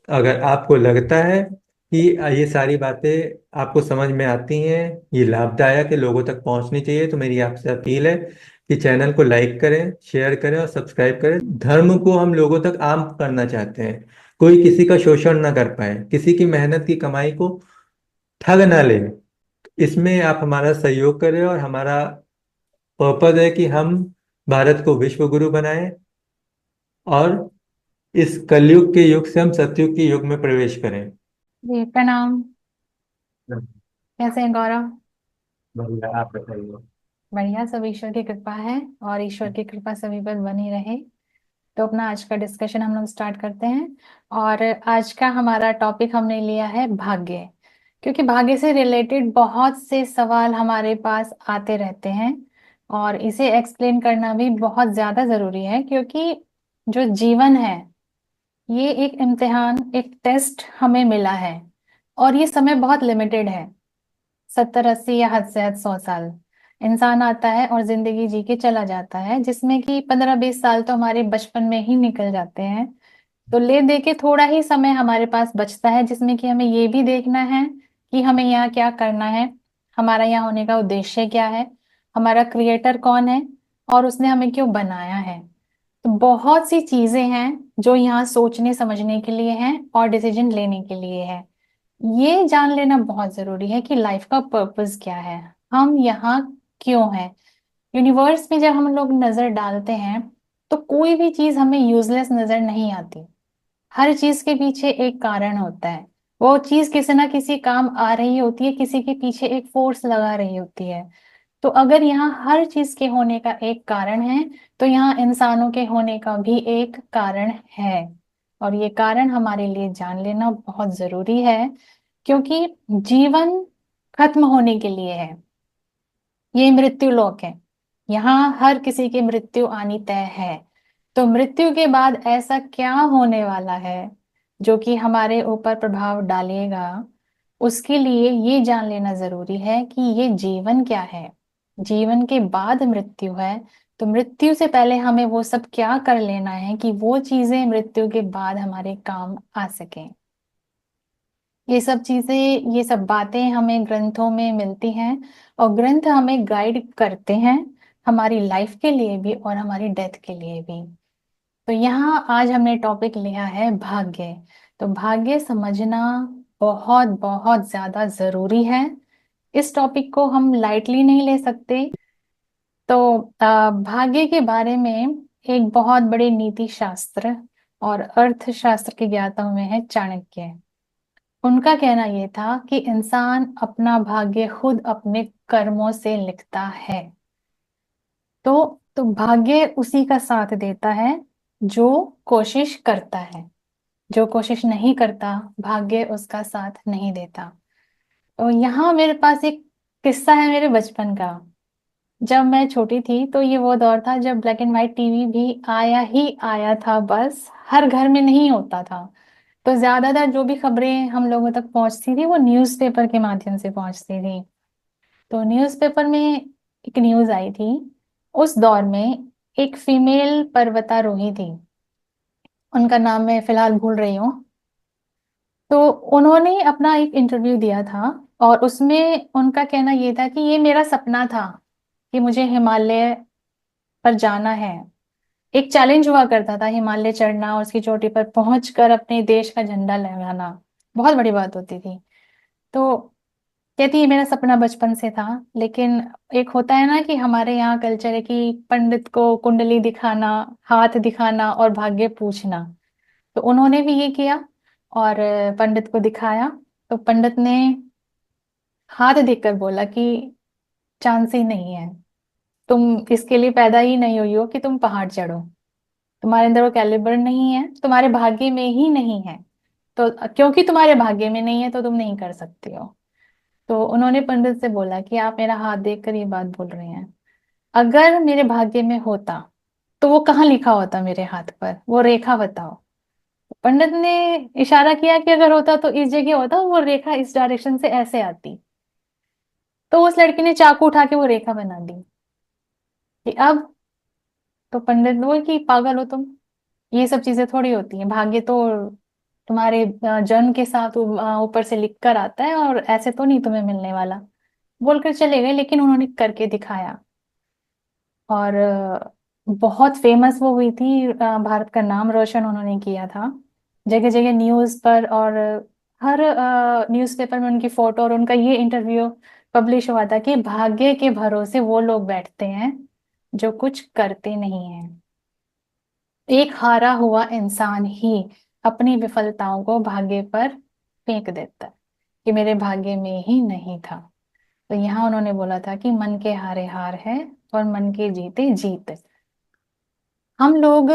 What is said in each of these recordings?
अगर आपको लगता है कि ये सारी बातें आपको समझ में आती हैं, ये लाभदायक है, लोगों तक पहुंचनी चाहिए, तो मेरी आपसे अपील है कि चैनल को लाइक करें, शेयर करें और सब्सक्राइब करें। धर्म को हम लोगों तक आम करना चाहते हैं। कोई किसी का शोषण ना कर पाए, किसी की मेहनत की कमाई को ठग ना ले। इसमें आप हमारा सहयोग करें, और हमारा पर्पज है कि हम भारत को विश्व गुरु बनाएं और इस कलयुग के युग से हम सतयुग के युग में प्रवेश करें। जी प्रणाम। कैसे हैं गौरव? बढ़िया, आप बताइए। बढ़िया, सब ईश्वर की कृपा है और ईश्वर की कृपा सभी पर बनी रहे। तो अपना आज का डिस्कशन हम लोग स्टार्ट करते हैं। और आज का हमारा टॉपिक हमने लिया है भाग्य। क्योंकि भाग्य से रिलेटेड बहुत से सवाल हमारे पास आते रहते हैं और इसे एक्सप्लेन करना भी बहुत ज्यादा जरूरी है, क्योंकि जो जीवन है ये एक इम्तिहान, एक टेस्ट हमें मिला है। और ये समय बहुत लिमिटेड है। 70 80 या हद से हद 100 साल इंसान आता है और जिंदगी जी के चला जाता है, जिसमें कि 15 20 साल तो हमारे बचपन में ही निकल जाते हैं। तो ले दे के थोड़ा ही समय हमारे पास बचता है, जिसमें कि हमें ये भी देखना है कि हमें यहाँ क्या करना है, हमारा यहाँ होने का उद्देश्य क्या है, हमारा क्रिएटर कौन है और उसने हमें क्यों बनाया है। तो बहुत सी चीजें हैं जो यहाँ सोचने समझने के लिए हैं और डिसीजन लेने के लिए है। ये जान लेना बहुत जरूरी है कि लाइफ का पर्पस क्या है, हम यहाँ क्यों हैं। यूनिवर्स में जब हम लोग नजर डालते हैं तो कोई भी चीज हमें यूजलेस नजर नहीं आती। हर चीज के पीछे एक कारण होता है। वो चीज किसी ना किसी काम आ रही होती है, किसी के पीछे एक फोर्स लगा रही होती है। तो अगर यहाँ हर चीज के होने का एक कारण है, तो यहाँ इंसानों के होने का भी एक कारण है। और ये कारण हमारे लिए जान लेना बहुत जरूरी है, क्योंकि जीवन खत्म होने के लिए है। ये मृत्यु लोक है। यहाँ हर किसी की मृत्यु आनी तय है। तो मृत्यु के बाद ऐसा क्या होने वाला है जो कि हमारे ऊपर प्रभाव डालेगा, उसके लिए ये जान लेना जरूरी है कि ये जीवन क्या है। जीवन के बाद मृत्यु है। तो मृत्यु से पहले हमें वो सब क्या कर लेना है कि वो चीजें मृत्यु के बाद हमारे काम आ सकें। ये सब चीजें, ये सब बातें हमें ग्रंथों में मिलती हैं और ग्रंथ हमें गाइड करते हैं, हमारी लाइफ के लिए भी और हमारी डेथ के लिए भी। तो यहाँ आज हमने टॉपिक लिया है भाग्य। तो भाग्य समझना बहुत बहुत ज्यादा जरूरी है। इस टॉपिक को हम लाइटली नहीं ले सकते। तो भाग्य के बारे में एक बहुत बड़े नीति शास्त्र और अर्थशास्त्र के ज्ञाता में है चाणक्य। उनका कहना यह था कि इंसान अपना भाग्य खुद अपने कर्मों से लिखता है। तो भाग्य उसी का साथ देता है जो कोशिश करता है। जो कोशिश नहीं करता, भाग्य उसका साथ नहीं देता। तो यहाँ मेरे पास एक किस्सा है मेरे बचपन का। जब मैं छोटी थी तो ये वो दौर था जब ब्लैक एंड व्हाइट टीवी भी आया ही आया था, बस हर घर में नहीं होता था। तो ज्यादातर जो भी खबरें हम लोगों तक पहुंचती थी वो न्यूज़पेपर के माध्यम से पहुंचती थी। तो न्यूज़पेपर में एक न्यूज आई थी। उस दौर में एक फीमेल पर्वतारोही थी। उनका नाम मैं फिलहाल भूल रही हूँ। तो उन्होंने अपना एक इंटरव्यू दिया था और उसमें उनका कहना ये था कि ये मेरा सपना था कि मुझे हिमालय पर जाना है। एक चैलेंज हुआ करता था हिमालय चढ़ना और उसकी चोटी पर पहुंचकर अपने देश का झंडा लहराना। बहुत बड़ी बात होती थी। तो कहती है मेरा सपना बचपन से था। लेकिन एक होता है ना कि हमारे यहाँ कल्चर है कि पंडित को कुंडली दिखाना, हाथ दिखाना और भाग्य पूछना। तो उन्होंने भी ये किया और पंडित को दिखाया। तो पंडित ने हाथ देखकर बोला कि चांस ही नहीं है, तुम इसके लिए पैदा ही नहीं हुई हो कि तुम पहाड़ चढ़ो। तुम्हारे अंदर वो कैलिबर नहीं है, तुम्हारे भाग्य में ही नहीं है। तो क्योंकि तुम्हारे भाग्य में नहीं है तो तुम नहीं कर सकती हो। तो उन्होंने पंडित से बोला कि आप मेरा हाथ देखकर ये बात बोल रहे हैं, अगर मेरे भाग्य में होता तो वो कहाँ लिखा होता, मेरे हाथ पर वो रेखा बताओ। पंडित ने इशारा किया कि अगर होता तो इस जगह होता, वो रेखा इस डायरेक्शन से ऐसे आती। तो उस लड़की ने चाकू उठा के वो रेखा बना दी कि अब। तो पंडित बोले कि पागल हो तुम, ये सब चीजें थोड़ी होती हैं, भाग्य तो तुम्हारे जन्म के साथ ऊपर से लिख कर आता है, और ऐसे तो नहीं तुम्हें मिलने वाला। बोलकर चले गए, लेकिन उन्होंने करके दिखाया। और बहुत फेमस वो हुई थी, भारत का नाम रोशन उन्होंने किया था। जगह जगह न्यूज पर, और हर न्यूज़पेपर में उनकी फोटो और उनका ये इंटरव्यू पब्लिश हुआ था कि भाग्य के भरोसे वो लोग बैठते हैं जो कुछ करते नहीं हैं। एक हारा हुआ इंसान ही अपनी विफलताओं को भाग्य पर फेंक देता है कि मेरे भाग्य में ही नहीं था। तो यहाँ उन्होंने बोला था कि मन के हारे हार है और मन के जीते जीत। हम लोग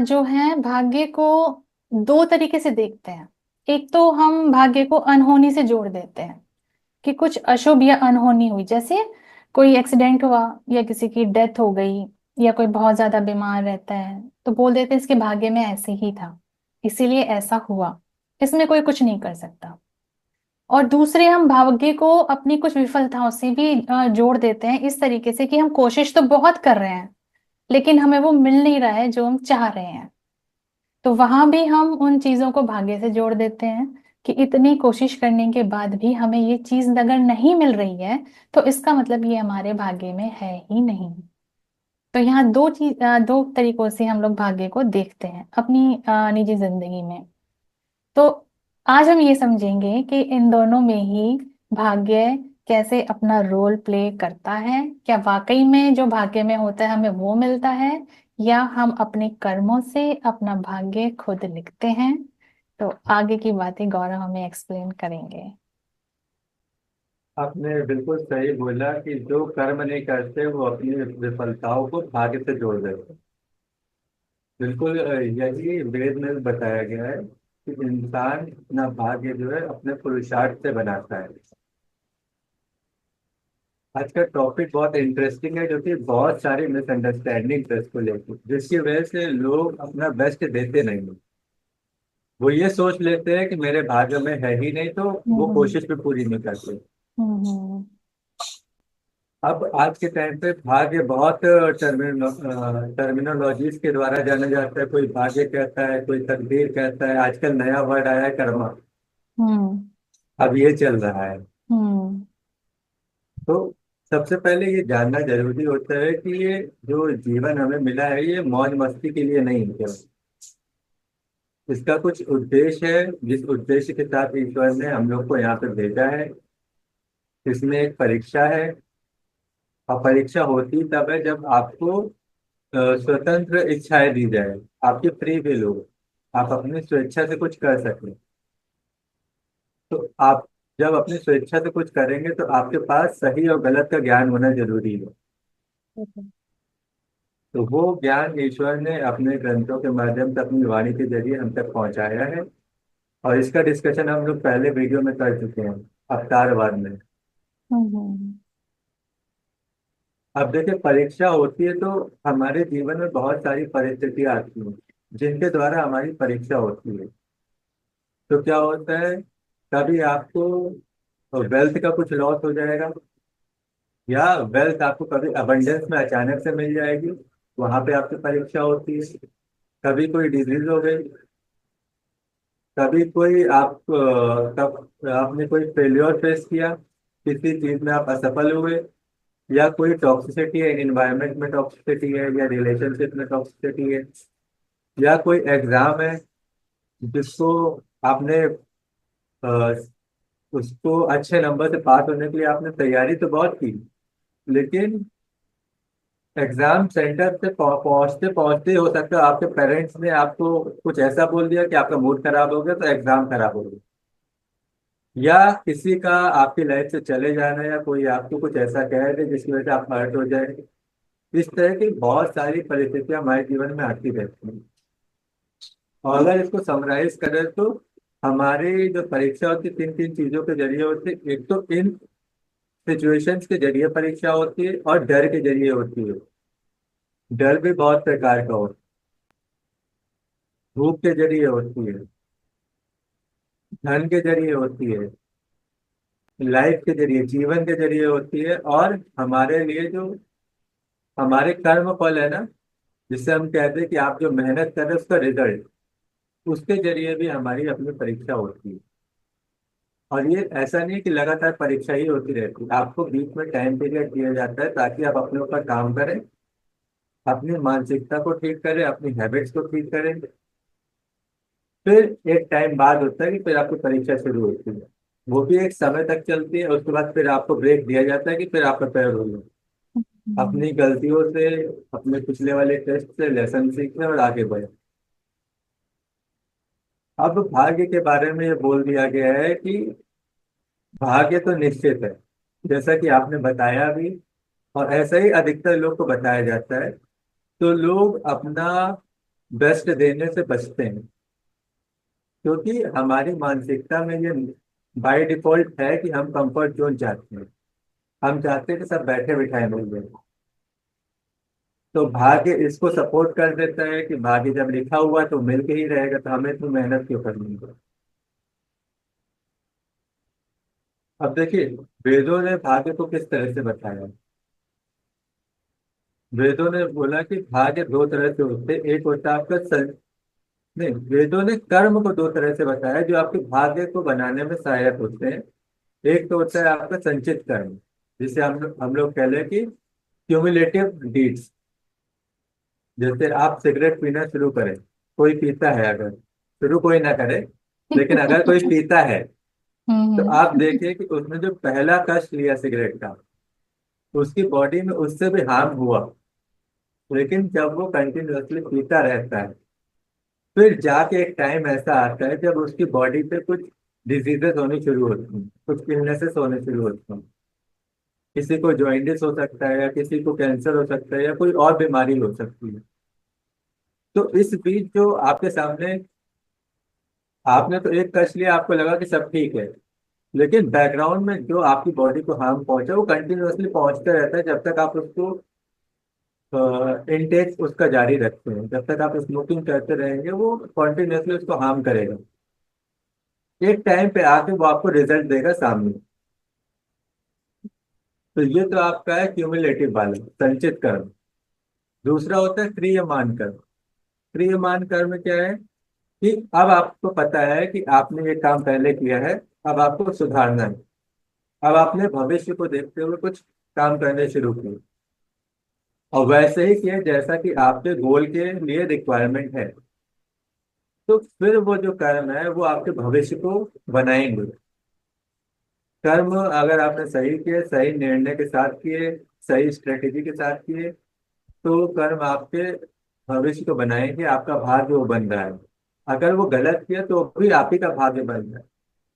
जो है भाग्य को दो तरीके से देखते हैं। एक तो हम भाग्य को अनहोनी से जोड़ देते हैं कि कुछ अशुभ या अनहोनी हुई, जैसे कोई एक्सीडेंट हुआ या किसी की डेथ हो गई, या कोई बहुत ज्यादा बीमार रहता है तो बोल देते हैं इसके भाग्य में ऐसे ही था, इसीलिए ऐसा हुआ, इसमें कोई कुछ नहीं कर सकता। और दूसरे हम भाग्य को अपनी कुछ विफलताओं से भी जोड़ देते हैं, इस तरीके से कि हम कोशिश तो बहुत कर रहे हैं लेकिन हमें वो मिल नहीं रहा है जो हम चाह रहे हैं। तो वहां भी हम उन चीजों को भाग्य से जोड़ देते हैं कि इतनी कोशिश करने के बाद भी हमें ये चीज अगर नहीं मिल रही है तो इसका मतलब ये हमारे भाग्य में है ही नहीं। तो यहाँ दो तरीकों से हम लोग भाग्य को देखते हैं अपनी निजी जिंदगी में। तो आज हम ये समझेंगे कि इन दोनों में ही भाग्य कैसे अपना रोल प्ले करता है। क्या वाकई में जो भाग्य में होता है हमें वो मिलता है, या हम अपने कर्मों से अपना भाग्य खुद लिखते हैं। तो आगे की बातें गौरव हमें एक्सप्लेन करेंगे। आपने बिल्कुल सही बोला कि जो कर्म नहीं करते वो अपनी विफलताओं को भाग्य से जोड़ देते हैं। बिल्कुल यही वेद में बताया गया है कि इंसान अपना भाग्य जो है अपने पुरुषार्थ से बनाता है। आज का टॉपिक बहुत इंटरेस्टिंग है, जो कि बहुत सारी मिसअंडरस्टैंडिंग है इसको लेकर, जिसकी वजह से लोग अपना बेस्ट देते नहीं हैं। वो ये सोच लेते हैं कि मेरे भाग्य में है ही नहीं, तो वो हम्म। कोशिश भी पूरी नहीं करते। हम्म। अब आज के टाइम पे भाग्य बहुत टर्मिनोलॉजीज के द्वारा जाना जाता है। कोई भाग्य कहता है, कोई तकदीर कहता है, आजकल नया वर्ड आया है कर्मा। हम्म। अब ये चल रहा है। हम्म। तो सबसे पहले ये जानना जरूरी होता है कि ये जो जीवन हमें मिला है ये मौज मस्ती के लिए नहीं है। इसका कुछ उद्देश्य है, जिस उद्देश्य के साथ ईश्वर ने हम लोग को यहाँ पे भेजा है। इसमें एक परीक्षा है, और परीक्षा होती तब है जब आपको स्वतंत्र इच्छाएं दी जाए, आपकी फ्री विल हो, आप अपनी स्वेच्छा से कुछ कर सकें। तो आप जब अपनी स्वेच्छा से कुछ करेंगे तो आपके पास सही और गलत का ज्ञान होना जरूरी है। तो वो ज्ञान ईश्वर ने अपने ग्रंथों के माध्यम से अपनी वाणी के जरिए हम तक पहुंचाया है। और इसका डिस्कशन हम लोग पहले वीडियो में कर चुके हैं, अवतारवाद में। हम्म। अब देखिए, परीक्षा होती है तो हमारे जीवन में बहुत सारी परिस्थितियां आती हैं जिनके द्वारा हमारी परीक्षा होती है। तो क्या होता है, कभी आपको वेल्थ का कुछ लॉस हो जाएगा, या वेल्थ आपको कभी अबंडेंस में अचानक से मिल जाएगी, वहां पे आपकी परीक्षा होती है। कभी कोई डिजीज हो गई, कभी कोई कब आपने कोई फेल्योर फेस किया, किसी चीज में आप असफल हुए, या कोई टॉक्सिसिटी है, इन्वायरमेंट में टॉक्सिसिटी है, या रिलेशनशिप में टॉक्सिसिटी है, या कोई एग्जाम है जिसको आपने अ, उसको अच्छे नंबर से पास होने के लिए आपने तैयारी तो बहुत की, लेकिन एग्जाम सेंटर पे पहुंचते पहुंचते हो सकता है आपके पेरेंट्स ने आपको कुछ ऐसा बोल दिया कि आपका मूड खराब हो गया, तो एग्जाम खराब हो गया। या किसी का आपकी लाइफ से चले जाना, या कोई आपको कुछ ऐसा कह दे जिसकी वजह से आप हर्ट हो जाए। इस तरह की बहुत सारी परिस्थितियां हमारे जीवन में आती रहती हैं। और अगर इसको समराइज करें तो हमारी जो परीक्षा होती है तीन तीन चीजों के जरिए होती है। एक तो इन सिचुएशंस के जरिए परीक्षा होती है, और डर के जरिए होती है। डर भी बहुत प्रकार का होता है, भूख के जरिए होती है, धन के जरिए होती है, लाइफ के जरिए, जीवन के जरिए होती है, और हमारे लिए जो हमारे कर्म फल है ना, जिससे हम कहते हैं कि आप जो मेहनत कर रहे हैं उसका रिजल्ट, उसके जरिए भी हमारी अपनी परीक्षा होती है। और ये ऐसा नहीं कि लगातार परीक्षा ही होती रहती है, आपको बीच में टाइम पीरियड दिया जाता है ताकि आप अपने ऊपर काम करें, अपनी मानसिकता को ठीक करें, अपनी हैबिट्स को ठीक करें। फिर एक टाइम बाद होता है कि फिर आपकी परीक्षा शुरू होती है। वो भी एक समय तक चलती है, उसके बाद फिर आपको ब्रेक दिया जाता है कि फिर आप प्रिपेयर हो लो हम्म, अपनी गलतियों से, अपने पिछले वाले टेस्ट से लेसन सीखें और आगे बढ़े। अब भाग्य के बारे में ये बोल दिया गया है कि भाग्य तो निश्चित है, जैसा कि आपने बताया भी, और ऐसा ही अधिकतर लोग को बताया जाता है। तो लोग अपना बेस्ट देने से बचते हैं, क्योंकि हमारी मानसिकता में ये बाय डिफॉल्ट है कि हम कंफर्ट जोन चाहते हैं। हम चाहते हैं कि सब बैठे बिठाए मिल जाए। तो भाग्य इसको सपोर्ट कर देता है कि भाग्य जब लिखा हुआ तो मिल के ही रहेगा, तो हमें तो मेहनत क्यों करनी है। अब देखिए, वेदों ने भाग्य को किस तरह से बताया। वेदों ने बोला कि भाग्य दो तरह से होते हैं। एक होता है आपका नहीं, वेदों ने कर्म को दो तरह से बताया जो आपके भाग्य को बनाने में सहायक होते हैं। एक तो होता है आपका संचित कर्म, जिसे हम लोग कह लें कि क्यूमुलेटिव डीड्स। जैसे आप सिगरेट पीना शुरू करें, कोई पीता है, अगर शुरू कोई ना करे, लेकिन अगर कोई पीता है, तो हम्म, आप देखिए कि उसने जो पहला कश लिया सिगरेट का, उसकी बॉडी में उससे भी हार्म हुआ। लेकिन जब वो कंटिन्यूअसली पीता रहता है, फिर जाके एक टाइम ऐसा आता है जब उसकी बॉडी पे कुछ डिजीजेस होनी शुरू होती हैं, कुछ इलनेसेस होने शुरू होती हैं। किसी को जॉइंटिस हो सकता है, या किसी को कैंसर हो सकता है, या कोई और बीमारी हो सकती है। तो इस बीच जो आपके सामने, आपने तो एक कश लिया, आपको लगा कि सब ठीक है, लेकिन बैकग्राउंड में जो आपकी बॉडी को हार्म पहुंचा वो कंटिन्यूअसली पहुंचता रहता है जब तक आप उसको इनटेक उसका जारी रखते हैं। जब तक आप स्मोकिंग करते रहेंगे वो कॉन्टिन्यूअसली उसको हार्म करेगा। एक टाइम पे आके वो आपको रिजल्ट देगा सामने। तो ये तो आपका है क्यूमुलेटिव वाला संचित कर्म। दूसरा होता है क्रियमान कर्म। क्रियमान कर्म क्या है कि अब आपको पता है कि आपने ये काम पहले किया है, अब आपको सुधारना है। अब आपने भविष्य को देखते हुए कुछ काम करने शुरू किए, और वैसे ही किए जैसा कि आपके गोल के लिए रिक्वायरमेंट है। तो फिर वो जो कर्म है वो आपके भविष्य को बनाएंगे। कर्म अगर आपने सही किए, सही निर्णय के साथ किए, सही स्ट्रेटेजी के साथ किए, तो कर्म आपके भविष्य को बनाएंगे, आपका भाग्य वो बन रहा है। अगर वो गलत किया तो भी आप ही का भाग्य बन रहा है।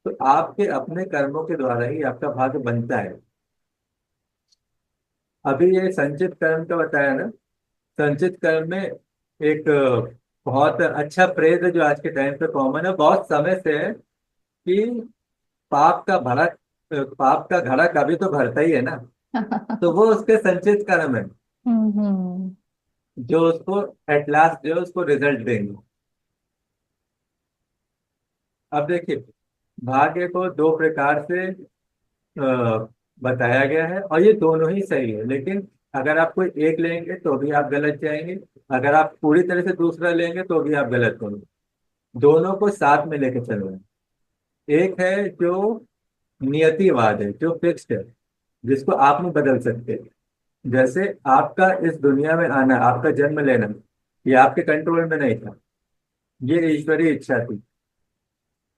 तो आपके अपने कर्मों के द्वारा ही आपका भाग्य बनता है। अभी ये संचित कर्म का बताया ना, संचित कर्म में एक बहुत अच्छा फ्रेज है जो आज के टाइम पे कॉमन है, बहुत समय से है, कि पाप का भरा, पाप का घड़ा कभी तो भरता ही है ना। तो वो उसके संचित कर्म है, हम्म, जो उसको एट लास्ट जो है उसको रिजल्ट देंगे। अब देखिए, भाग्य को दो प्रकार से बताया गया है, और ये दोनों ही सही है, लेकिन अगर आप कोई एक लेंगे तो भी आप गलत जाएंगे। अगर आप पूरी तरह से दूसरा लेंगे तो भी आप गलत होंगे। दोनों को साथ में लेके चलना है। एक है जो नियतिवाद है, जो फिक्स्ड है, जिसको आप नहीं बदल सकते। जैसे आपका इस दुनिया में आना, आपका जन्म लेना, ये आपके कंट्रोल में नहीं था, ये ईश्वरीय इच्छा थी।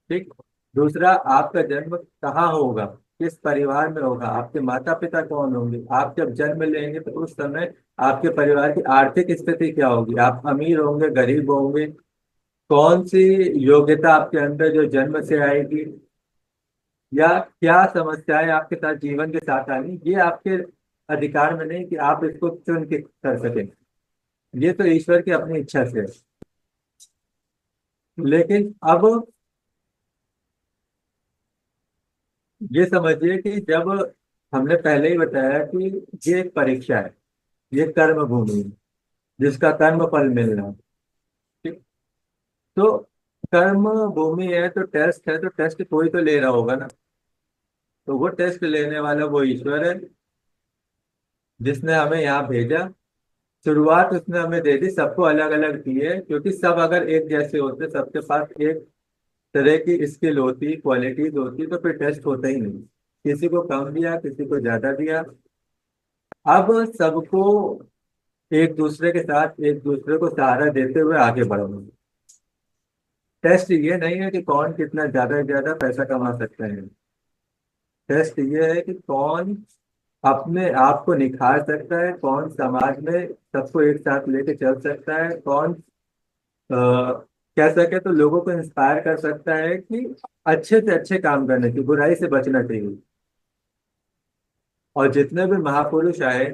ठीक। दूसरा, आपका जन्म कहाँ होगा, किस परिवार में होगा, आपके माता पिता कौन होंगे, आप जब जन्म लेंगे तो उस समय आपके परिवार की आर्थिक स्थिति क्या होगी, आप अमीर होंगे, गरीब होंगे, कौन सी योग्यता आपके अंदर जो जन्म से आएगी, या क्या समस्याएं आपके साथ जीवन के साथ आनी, ये आपके अधिकार में नहीं कि आप इसको चुन के कर सकें। ये तो ईश्वर की अपनी इच्छा से है। लेकिन अब ये समझिए कि जब हमने पहले ही बताया कि ये एक परीक्षा है, ये कर्म भूमि है, जिसका कर्म फल मिलना है। ठीक। तो कर्म भूमि है तो टेस्ट है, तो टेस्ट कोई तो ले रहा होगा ना। तो वो टेस्ट लेने वाला वो ईश्वर है, जिसने हमें यहाँ भेजा, शुरुआत उसने हमें दे दी, सबको अलग अलग दी है, क्योंकि सब अगर एक जैसे होते, सबके पास एक तरह की स्किल होती, क्वालिटीज होती, तो फिर टेस्ट होता ही नहीं। किसी को कम दिया, किसी को ज्यादा दिया। अब सबको एक दूसरे के साथ एक दूसरे को सहारा देते हुए आगे बढ़ना। टेस्ट ये नहीं है कि कौन कितना ज्यादा से ज्यादा पैसा कमा सकता है। टेस्ट ये है कि कौन अपने आप को निखार सकता है, कौन समाज में सबको एक साथ लेके चल सकता है, कौन कह सके तो लोगों को इंस्पायर कर सकता है कि अच्छे से अच्छे काम करने की, बुराई से बचना चाहिए। और जितने भी महापुरुष आए,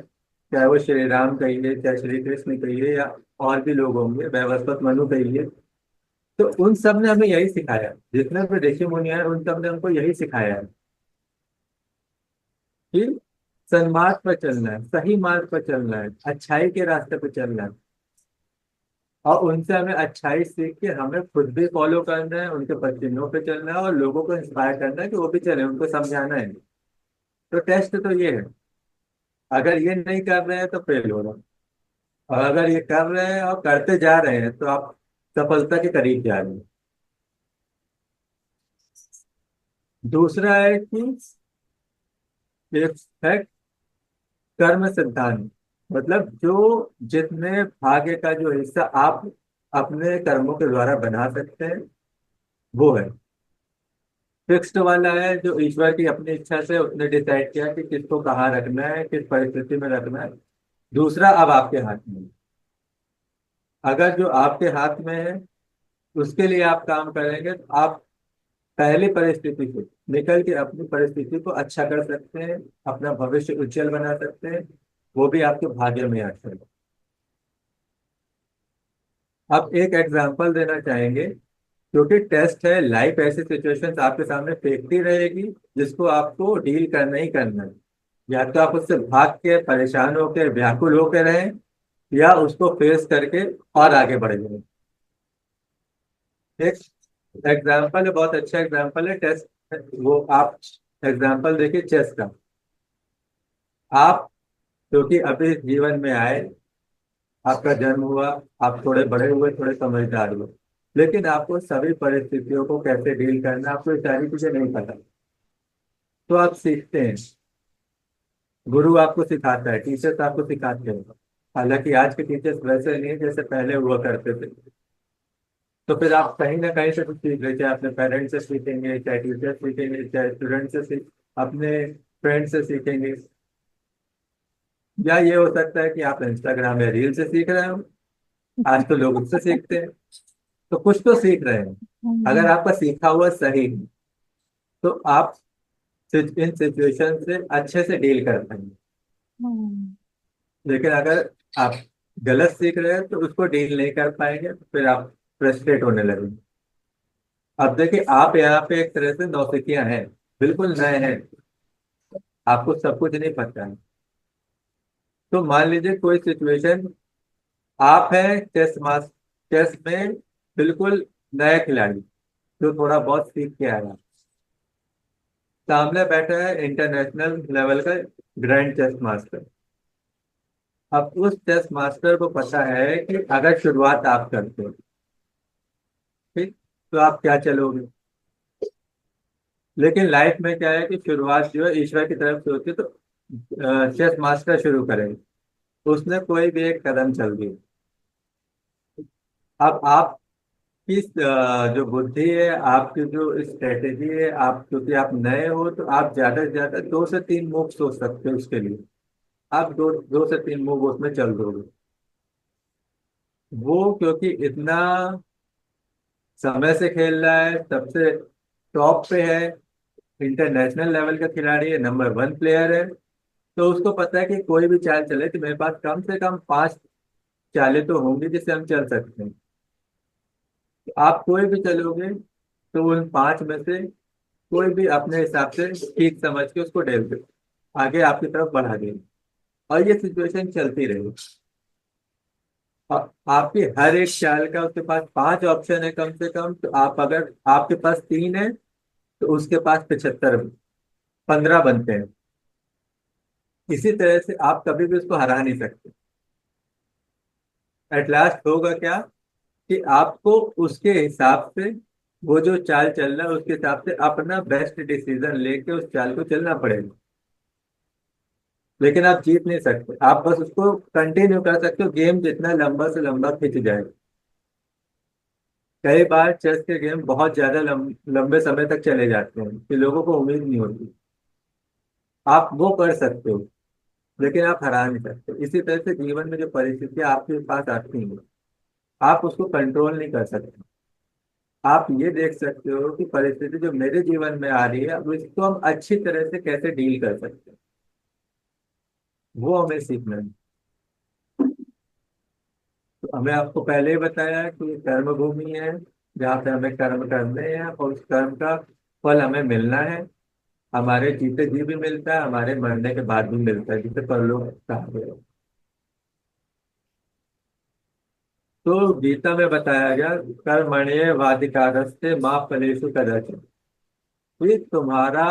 चाहे वो श्री राम कहिए, चाहे श्री कृष्ण कहिए, या और भी लोग होंगे, वैवस्वत मनु कहिए, तो उन सब ने हमें यही सिखाया। जितने भी ऋषि मुनि हैं, उन सब ने हमको यही सिखाया है कि सन्मार्ग पर चलना है, सही मार्ग पर चलना है, अच्छाई के रास्ते पर चलना है। और उनसे हमें अच्छाई सीख के हमें खुद भी फॉलो करना है, उनके पसीनों पे चलना है, और लोगों को इंस्पायर करना है कि वो भी चले, उनको समझाना है। तो टेस्ट तो ये है। अगर ये नहीं कर रहे हैं तो फेल हो रहा है, और अगर ये कर रहे हैं और करते जा रहे हैं तो आप सफलता के करीब जा रहे हैं। दूसरा है कि एक है कर्म सिद्धांत। मतलब जो जितने भाग्य का जो हिस्सा आप अपने कर्मों के द्वारा बना सकते हैं, वो है। फिक्स्ड वाला है जो ईश्वर की अपनी इच्छा से उसने डिसाइड किया कि किसको कहाँ रखना है, किस परिस्थिति में रखना है। दूसरा अब आपके हाथ में है। अगर जो आपके हाथ में है उसके लिए आप काम करेंगे, तो आप पहली परिस्थिति से निकल के अपनी परिस्थिति को अच्छा कर सकते हैं, अपना भविष्य उज्जवल बना सकते हैं। वो भी आपके भाग्य में आता है। अब एक एग्जांपल देना चाहेंगे, क्योंकि टेस्ट है, लाइफ ऐसी सिचुएशंस आपके सामने फेंकती रहेगी जिसको आपको डील करना ही करना है। या तो आप उससे भाग के, परेशान होकर, व्याकुल होकर रहें, या उसको फेस करके और आगे बढ़ जाएं। एक एग्जाम्पल है, बहुत अच्छा एग्जाम्पल है टेस्ट। वो आप एग्जाम्पल देखिए चेस का। आप क्योंकि अभी जीवन में आए, आपका जन्म हुआ, आप थोड़े बड़े हुए, थोड़े समझदार हुए, लेकिन आपको सभी परिस्थितियों को कैसे डील करना है, आपको ये सारी चीजें नहीं पता। तो आप सीखते हैं, गुरु आपको सिखाता है, टीचर्स आपको सिखाते हैं। हालांकि आज के टीचर्स वैसे नहीं है जैसे पहले हुआ करते थे। तो फिर आप कहीं ना कहीं से कुछ सीख रहे, चाहे अपने पेरेंट्स से सीखेंगे, चाहे टीचर सीखेंगे, चाहे स्टूडेंट से सीख, अपने फ्रेंड से सीखेंगे, या ये हो सकता है कि आप इंस्टाग्राम या रील से सीख रहे हो। आज तो लोग उससे सीखते हैं। तो कुछ तो सीख रहे हैं। अगर हम्म, आपका सीखा हुआ सही है तो आप इन सिचुएशन से अच्छे से डील कर पाएंगे। हम्म, लेकिन अगर आप गलत सीख रहे हैं तो उसको डील नहीं कर पाएंगे, तो फिर आप फ्रस्ट्रेट होने लगेंगे। अब देखिए, आप यहाँ पे एक तरह से नौसिखिया हैं, बिल्कुल नए हैं, आपको सब कुछ नहीं पता है। तो मान लीजिए कोई सिचुएशन, आप हैं चेस मास चेस में बिल्कुल नया खिलाड़ी जो थोड़ा बहुत सीख के आया, सामने बैठा है इंटरनेशनल लेवल का ग्रैंड चेस मास्टर। अब उस चेस मास्टर को पता है कि अगर शुरुआत आप करते हो, ठीक, तो आप क्या चलोगे। लेकिन लाइफ में क्या है कि शुरुआत जो है ईश्वर की तरफ से होती है। तो चेस मास्टर शुरू करेंगे, उसने कोई भी एक कदम चल दिया। अब आप किस जो बुद्धि है, आपकी जो स्ट्रेटेजी है, आप क्योंकि आप नए हो तो आप ज्यादा से ज्यादा 2 से 3 मूव सोच सकते हो उसके लिए। आप 2 से 3 मूव उसमें चल दोगे। वो क्योंकि इतना समय से खेल रहा है, सबसे टॉप पे है, इंटरनेशनल लेवल का खिलाड़ी है, नंबर 1 प्लेयर है। तो उसको पता है कि कोई भी चाल चले तो मेरे पास कम से कम 5 चालें तो होंगी जिससे हम चल सकते हैं। तो आप कोई भी चलोगे तो उन 5 में से कोई भी अपने हिसाब से ठीक समझ के उसको डेल दो, आगे आपकी तरफ बढ़ा देंगे। और ये सिचुएशन चलती रहेगी। और आपकी हर एक चाल का उसके पास 5 ऑप्शन है कम से कम, तो आप अगर आपके पास 3 है तो उसके पास 75, 15 बनते हैं। इसी तरह से आप कभी भी उसको हरा नहीं सकते। एट लास्ट होगा क्या कि आपको उसके हिसाब से, वो जो चाल चल रहा है उसके हिसाब से अपना बेस्ट डिसीजन लेके उस चाल को चलना पड़ेगा। लेकिन आप जीत नहीं सकते, आप बस उसको कंटिन्यू कर सकते हो, गेम जितना लंबा से लंबा खिंच जाए। कई बार चेस के गेम बहुत ज्यादा लंबे समय तक चले जाते हैं कि लोगों को उम्मीद नहीं होती। आप वो कर सकते हो, लेकिन आप हरा नहीं सकते। इसी तरह से जीवन में जो परिस्थितियां आपके पास आती हैं, आप उसको कंट्रोल नहीं कर सकते। आप ये देख सकते हो कि परिस्थिति जो मेरे जीवन में आ रही है, अब इसको हम अच्छी तरह से कैसे डील कर सकते हैं, वो हमें सीखना है। तो हमें आपको पहले ही बताया कि ये कर्म भूमि है, जहाँ पे हमें कर्म करने हैं और उस कर्म का फल हमें मिलना है। हमारे जीते जी भी मिलता है, हमारे मरने के बाद भी मिलता है, जिसे परलोक कहा गया है। तो गीता में बताया गया, कर्मण्ये वाधिकारस्ते माँ फलेषु कदाचन। ये तुम्हारा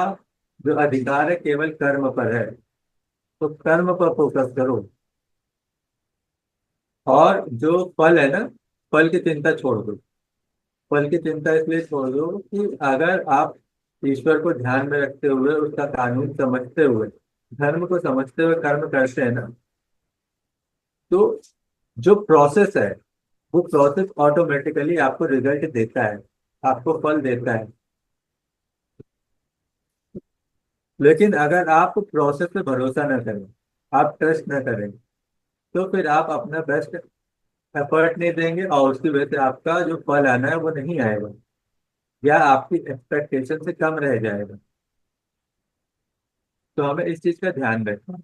जो अधिकार है केवल कर्म पर है, तो कर्म पर फोकस करो। और जो फल है ना, फल की चिंता छोड़ दो। फल की चिंता इसलिए छोड़ दो कि अगर आप ईश्वर को ध्यान में रखते हुए, उसका कानून समझते हुए, धर्म को समझते हुए कर्म करते हैं ना, तो जो प्रोसेस है वो प्रोसेस ऑटोमेटिकली आपको रिजल्ट देता है, आपको फल देता है। लेकिन अगर आप प्रोसेस पे भरोसा न करें, आप ट्रस्ट न करें, तो फिर आप अपना बेस्ट एफर्ट नहीं देंगे और उसकी वजह से आपका जो फल आना है वो नहीं आएगा, या आपकी एक्सपेक्टेशन से कम रह जाएगा। तो हमें इस चीज का ध्यान रखना।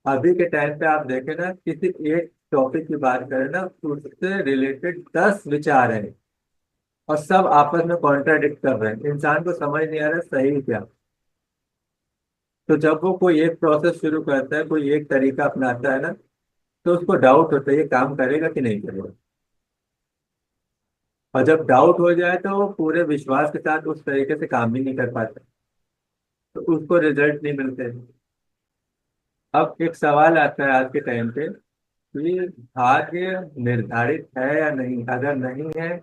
अभी के टाइम पे आप देखें ना, किसी एक टॉपिक की बात करें ना, तो उससे रिलेटेड 10 विचार हैं और सब आपस में कॉन्ट्राडिक्ट कर रहे हैं। इंसान को समझ नहीं आ रहा सही क्या। तो जब वो कोई एक प्रोसेस शुरू करता है, कोई एक तरीका अपनाता है ना, तो उसको डाउट होता है ये काम करेगा कि नहीं करेगा। और जब डाउट हो जाए तो वो पूरे विश्वास के साथ उस तरीके से काम भी नहीं कर पाता, तो उसको रिजल्ट नहीं मिलते। अब एक सवाल आता है आज के टाइम पे कि भाग्य निर्धारित है या नहीं, अगर नहीं है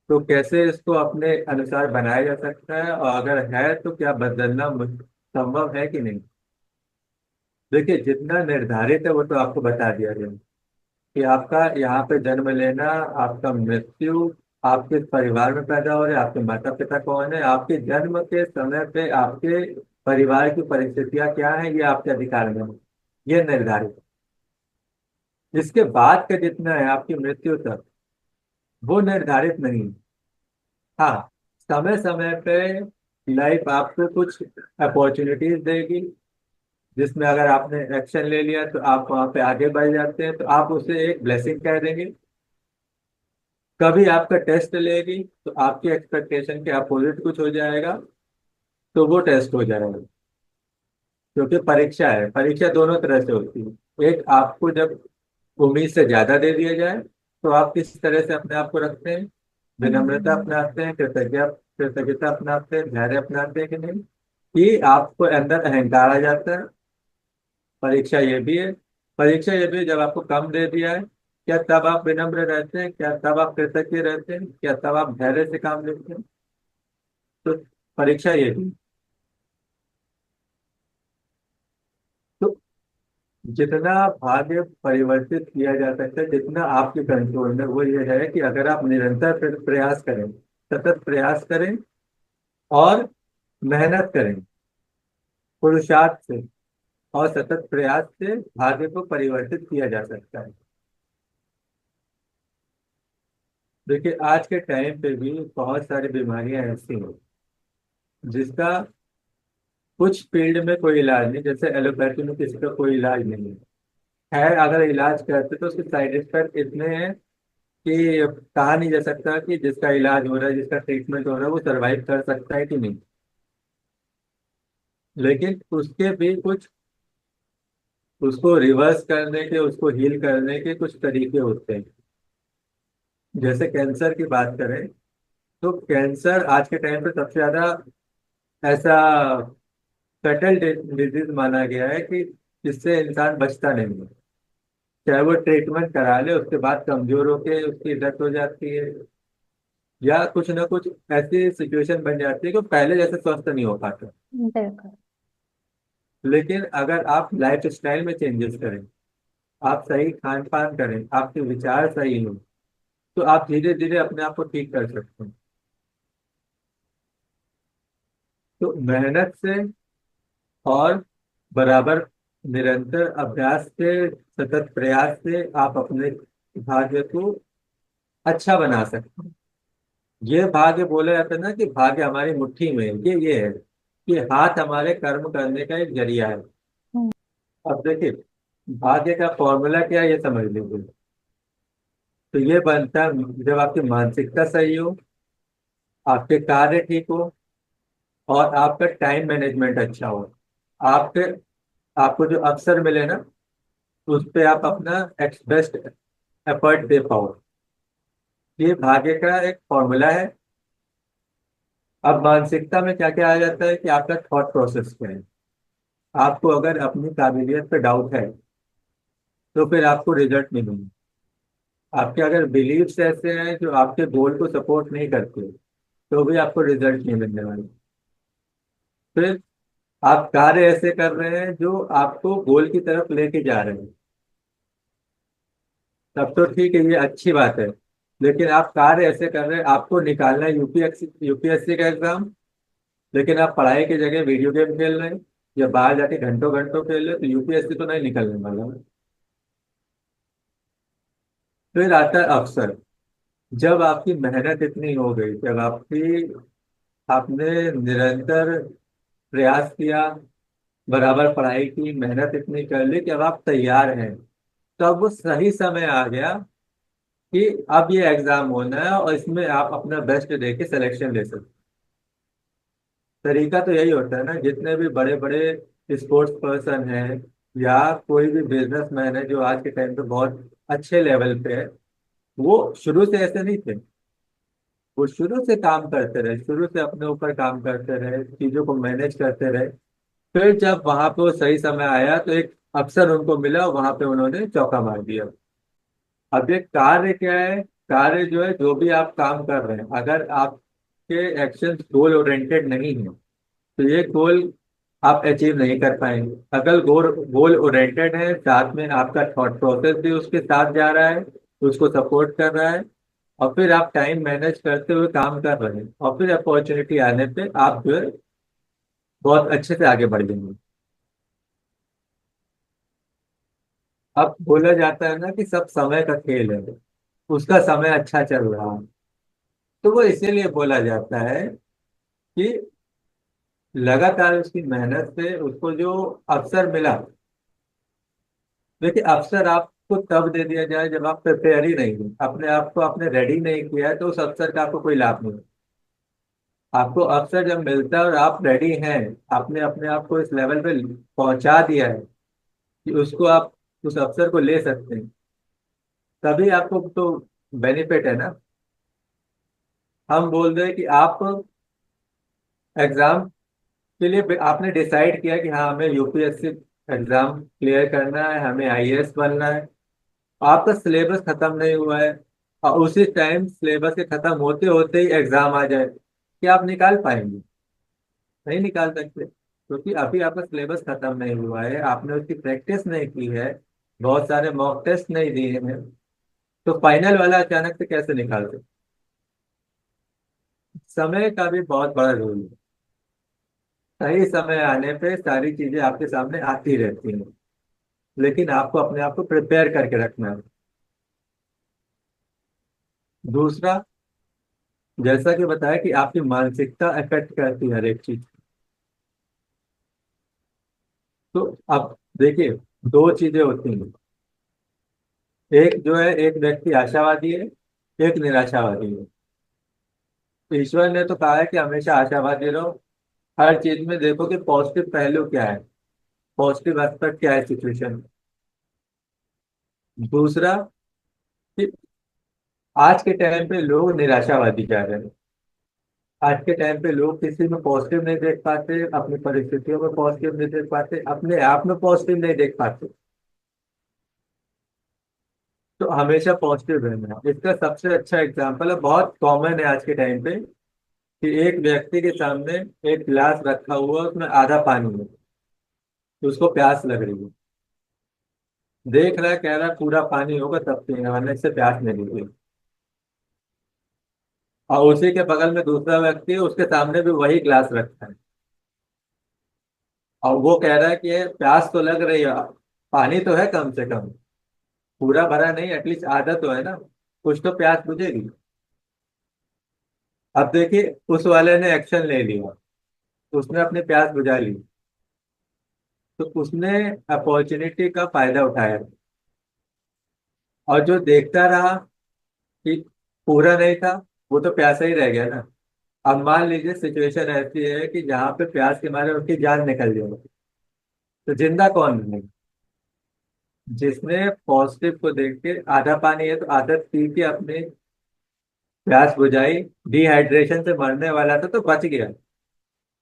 तो कैसे इसको अपने अनुसार बनाया जा सकता है, और अगर है तो क्या बदलना संभव है कि नहीं। देखिए, जितना निर्धारित है वो तो आपको बता दिया गया कि आपका यहाँ पे जन्म लेना, आपका मृत्यु, आप किस परिवार में पैदा हो रहे हैं, आपके माता पिता कौन है, आपके जन्म के समय पे आपके परिवार की परिस्थितियां क्या है, ये आपके अधिकार में है। ये निर्धारित है। इसके बाद का जितना है आपकी मृत्यु तक, वो निर्धारित नहीं है। हाँ, समय समय पे लाइफ आपको कुछ अपॉर्चुनिटीज देगी, जिसमें अगर आपने एक्शन ले लिया तो आप वहां पे आगे बढ़ जाते हैं, तो आप उसे एक ब्लेसिंग कह देंगे। कभी आपका टेस्ट लेगी तो आपकी एक्सपेक्टेशन के अपोजिट कुछ हो जाएगा, तो वो टेस्ट हो जाएगा। क्योंकि परीक्षा है, परीक्षा दोनों तरह से होती है। एक, आपको जब उम्मीद से ज्यादा दे दिया जाए तो आप किस तरह से अपने आप को रखते हैं, विनम्रता हम्म। अपनाते हैं, कृतज्ञता अपनाते हैं, धैर्य अपनाते हैं कि नहीं, कि आपको अंदर अहंकार आ जाता है। परीक्षा ये भी है। परीक्षा ये भी है, जब आपको कम दे दिया है, क्या तब आप विनम्र रहते हैं, क्या तब आप कृतज्ञ रहते हैं, क्या तब आप धैर्य से काम लेते हैं। तो परीक्षा ये भी। तो जितना भाग्य परिवर्तित किया जा सकता है, जितना आपके कंट्रोल में, वो ये है कि अगर आप निरंतर प्रयास करें, सतत प्रयास करें और मेहनत करें, पुरुषार्थ से और सतत प्रयास से भाग्य को परिवर्तित किया जा सकता है। देखिए, आज के टाइम पे भी बहुत सारी बीमारियां ऐसी हैं जिसका कुछ फील्ड में कोई इलाज नहीं, जैसे एलोपैथी में किसी का कोई इलाज नहीं है। खैर, अगर इलाज करते तो उसके साइड इफेक्ट इतने हैं कि कहा नहीं जा सकता कि जिसका इलाज हो रहा है, जिसका ट्रीटमेंट हो रहा है, वो सरवाइव कर सकता है कि नहीं। लेकिन उसके भी कुछ, उसको रिवर्स करने के, उसको हील करने के कुछ तरीके होते हैं। जैसे कैंसर की बात करें, तो कैंसर आज के टाइम पे सबसे ज्यादा ऐसा फैटल डिजीज माना गया है कि जिससे इंसान बचता नहीं है। चाहे वो ट्रीटमेंट करा ले, उसके बाद कमजोर होके उसकी डेथ हो जाती है, या कुछ ना कुछ ऐसी सिचुएशन बन जाती है कि वो पहले जैसे स्वस्थ नहीं हो पाता। बिल्कुल। लेकिन अगर आप लाइफ स्टाइल में चेंजेस करें, आप सही खान पान करें, आपके विचार सही हो, तो आप धीरे धीरे अपने आप को ठीक कर सकते हैं। तो मेहनत से और बराबर निरंतर अभ्यास से, सतत प्रयास से आप अपने भाग्य को अच्छा बना सकते हैं। ये भाग्य बोला जाता है ना कि भाग्य हमारी मुट्ठी में है, ये है कि हाथ हमारे कर्म करने का एक जरिया है। हम्म। अब देखिए, भाग्य का फॉर्मूला क्या है ये समझ लीजिए। तो ये बनता है जब आपकी मानसिकता सही हो, आपके कार्य ठीक हो, और आपका टाइम मैनेजमेंट अच्छा हो। आपके आपको जो अवसर मिले ना, उस पे आप अपना बेस्ट एफर्ट दे पाओ। ये भाग्य का एक फॉर्मूला है। अब मानसिकता में क्या क्या आ जाता है कि आपका थॉट प्रोसेस क्या है। आपको अगर अपनी काबिलियत पे डाउट है, तो फिर आपको रिजल्ट नहीं मिलेगा। आपके अगर बिलीव्स ऐसे हैं जो आपके गोल को सपोर्ट नहीं करते, तो भी आपको रिजल्ट नहीं मिलने वाला। फिर आप कार्य ऐसे कर रहे हैं जो आपको गोल की तरफ लेके जा रहे हैं, तब तो ठीक है, ये अच्छी बात है। लेकिन आप कार्य ऐसे कर रहे हैं, आपको निकालना है यूपीएससी का एग्जाम, लेकिन आप पढ़ाई की जगह वीडियो गेम खेल रहे हैं या बाहर जाके घंटों घंटों खेल रहे हैं, तो यूपीएससी तो नहीं निकलने वाला है। फिर आता है अवसर। जब आपकी मेहनत इतनी हो गई, जब आपने निरंतर प्रयास किया, बराबर पढ़ाई की, मेहनत इतनी कर ली कि अब आप तैयार हैं, तब वो सही समय आ गया कि अब ये एग्जाम होना है और इसमें आप अपना बेस्ट दे के सिलेक्शन ले सकते। तरीका तो यही होता है ना, जितने भी बड़े बड़े स्पोर्ट्स पर्सन हैं या कोई भी बिजनेसमैन है जो आज के टाइम पे बहुत अच्छे लेवल पे है, वो शुरू से ऐसे नहीं थे। वो शुरू से काम करते रहे, शुरू से अपने ऊपर काम करते रहे, चीजों को मैनेज करते रहे। फिर जब वहां पे वो सही समय आया, तो एक अवसर उनको मिला, वहां पे उन्होंने चौका मार दिया। अब ये कार्य क्या है? कार्य जो है, जो भी आप काम कर रहे हैं, अगर आपके एक्शन गोल ओरिएंटेड नहीं है, तो ये गोल आप अचीव नहीं कर पाएंगे। अगर गोल गोल ओरिएंटेड है, साथ में आपका थॉट प्रोसेस भी उसके साथ जा रहा है, उसको सपोर्ट कर रहा है, और फिर आप टाइम मैनेज करते हुए काम कर रहे हैं, और फिर अपॉर्चुनिटी आने पे आप जो है बहुत अच्छे से आगे बढ़ जाएंगे। अब बोला जाता है ना कि सब समय का खेल है, उसका समय अच्छा चल रहा है, तो वो इसीलिए बोला जाता है कि लगातार उसकी मेहनत से उसको जो अवसर मिला। देखिए, अवसर आपको तब दे दिया जाए जब आप प्रिपेयर ही नहीं हो, अपने आप को आपने रेडी नहीं किया है, तो उस अवसर का आपको कोई लाभ नहीं। आपको अवसर जब मिलता है और आप रेडी हैं, आपने अपने आप को इस लेवल पे पहुंचा दिया है कि उसको आप उस अवसर को ले सकते हैं, तभी आपको तो बेनिफिट है ना। हम बोल रहे हैं कि आप एग्जाम के लिए आपने डिसाइड किया कि हाँ, हमें यूपीएससी एग्जाम क्लियर करना है, हमें आईएएस बनना है। आपका सिलेबस खत्म नहीं हुआ है, और उसी टाइम सिलेबस के खत्म होते होते ही एग्जाम आ जाए, क्या आप निकाल पाएंगे? नहीं निकाल सकते, क्योंकि अभी आपका सिलेबस खत्म नहीं हुआ है, आपने उसकी प्रैक्टिस नहीं की है, बहुत सारे मॉक टेस्ट नहीं दिए हैं। तो फाइनल वाला अचानक से कैसे निकाल सकते? समय का भी बहुत बड़ा रोल है। सही समय आने पे सारी चीजें आपके सामने आती रहती हैं, लेकिन आपको अपने आप को प्रिपेयर करके रखना है। दूसरा, जैसा कि बताया कि आपकी मानसिकता अफेक्ट करती है हर एक चीज। तो अब देखिए, दो चीजें होती हैं। एक जो है, एक व्यक्ति आशावादी है, एक निराशावादी है। तो ईश्वर ने तो कहा है कि हमेशा आशावादी रहो, हर चीज में देखो कि पॉजिटिव पहलू क्या है, पॉजिटिव एस्पेक्ट क्या है सिचुएशन। दूसरा, कि आज के टाइम पे लोग निराशावादी जा रहे हैं। आज के टाइम पे लोग किसी में पॉजिटिव नहीं देख पाते, अपनी परिस्थितियों में पॉजिटिव नहीं देख पाते, अपने आप में पॉजिटिव नहीं देख पाते। तो हमेशा पॉजिटिव रहना है। इसका सबसे अच्छा एग्जाम्पल है, बहुत कॉमन है आज के टाइम पे, कि एक व्यक्ति के सामने एक गिलास रखा हुआ है, उसमें आधा पानी है, तो उसको प्यास लग रही है। देख रहा है, कह रहा है पूरा पानी होगा तब पीना, वरना इससे प्यास नहीं लगी। और उसी के बगल में दूसरा व्यक्ति है, उसके सामने भी वही गिलास रखा है, और वो कह रहा है कि ये प्यास तो लग रही है, पानी तो है कम से कम, पूरा भरा नहीं, एटलीस्ट आधा तो है ना, कुछ तो प्यास बुझेगी। अब देखिए, उस वाले ने एक्शन ले लिया, उसने अपनी प्यास बुझा ली, तो उसने अपॉर्चुनिटी का फायदा उठाया। और जो देखता रहा कि पूरा नहीं था, वो तो प्यासा ही रह गया ना। अब मान लीजिए सिचुएशन ऐसी है कि जहाँ पे प्यास के मारे उसकी जान निकल जाए, तो जिंदा कौन है? जिसने पॉजिटिव को देख के आधा पानी है तो आधा पी के अपनी प्यास बुझाई, डिहाइड्रेशन से मरने वाला था तो बच गया,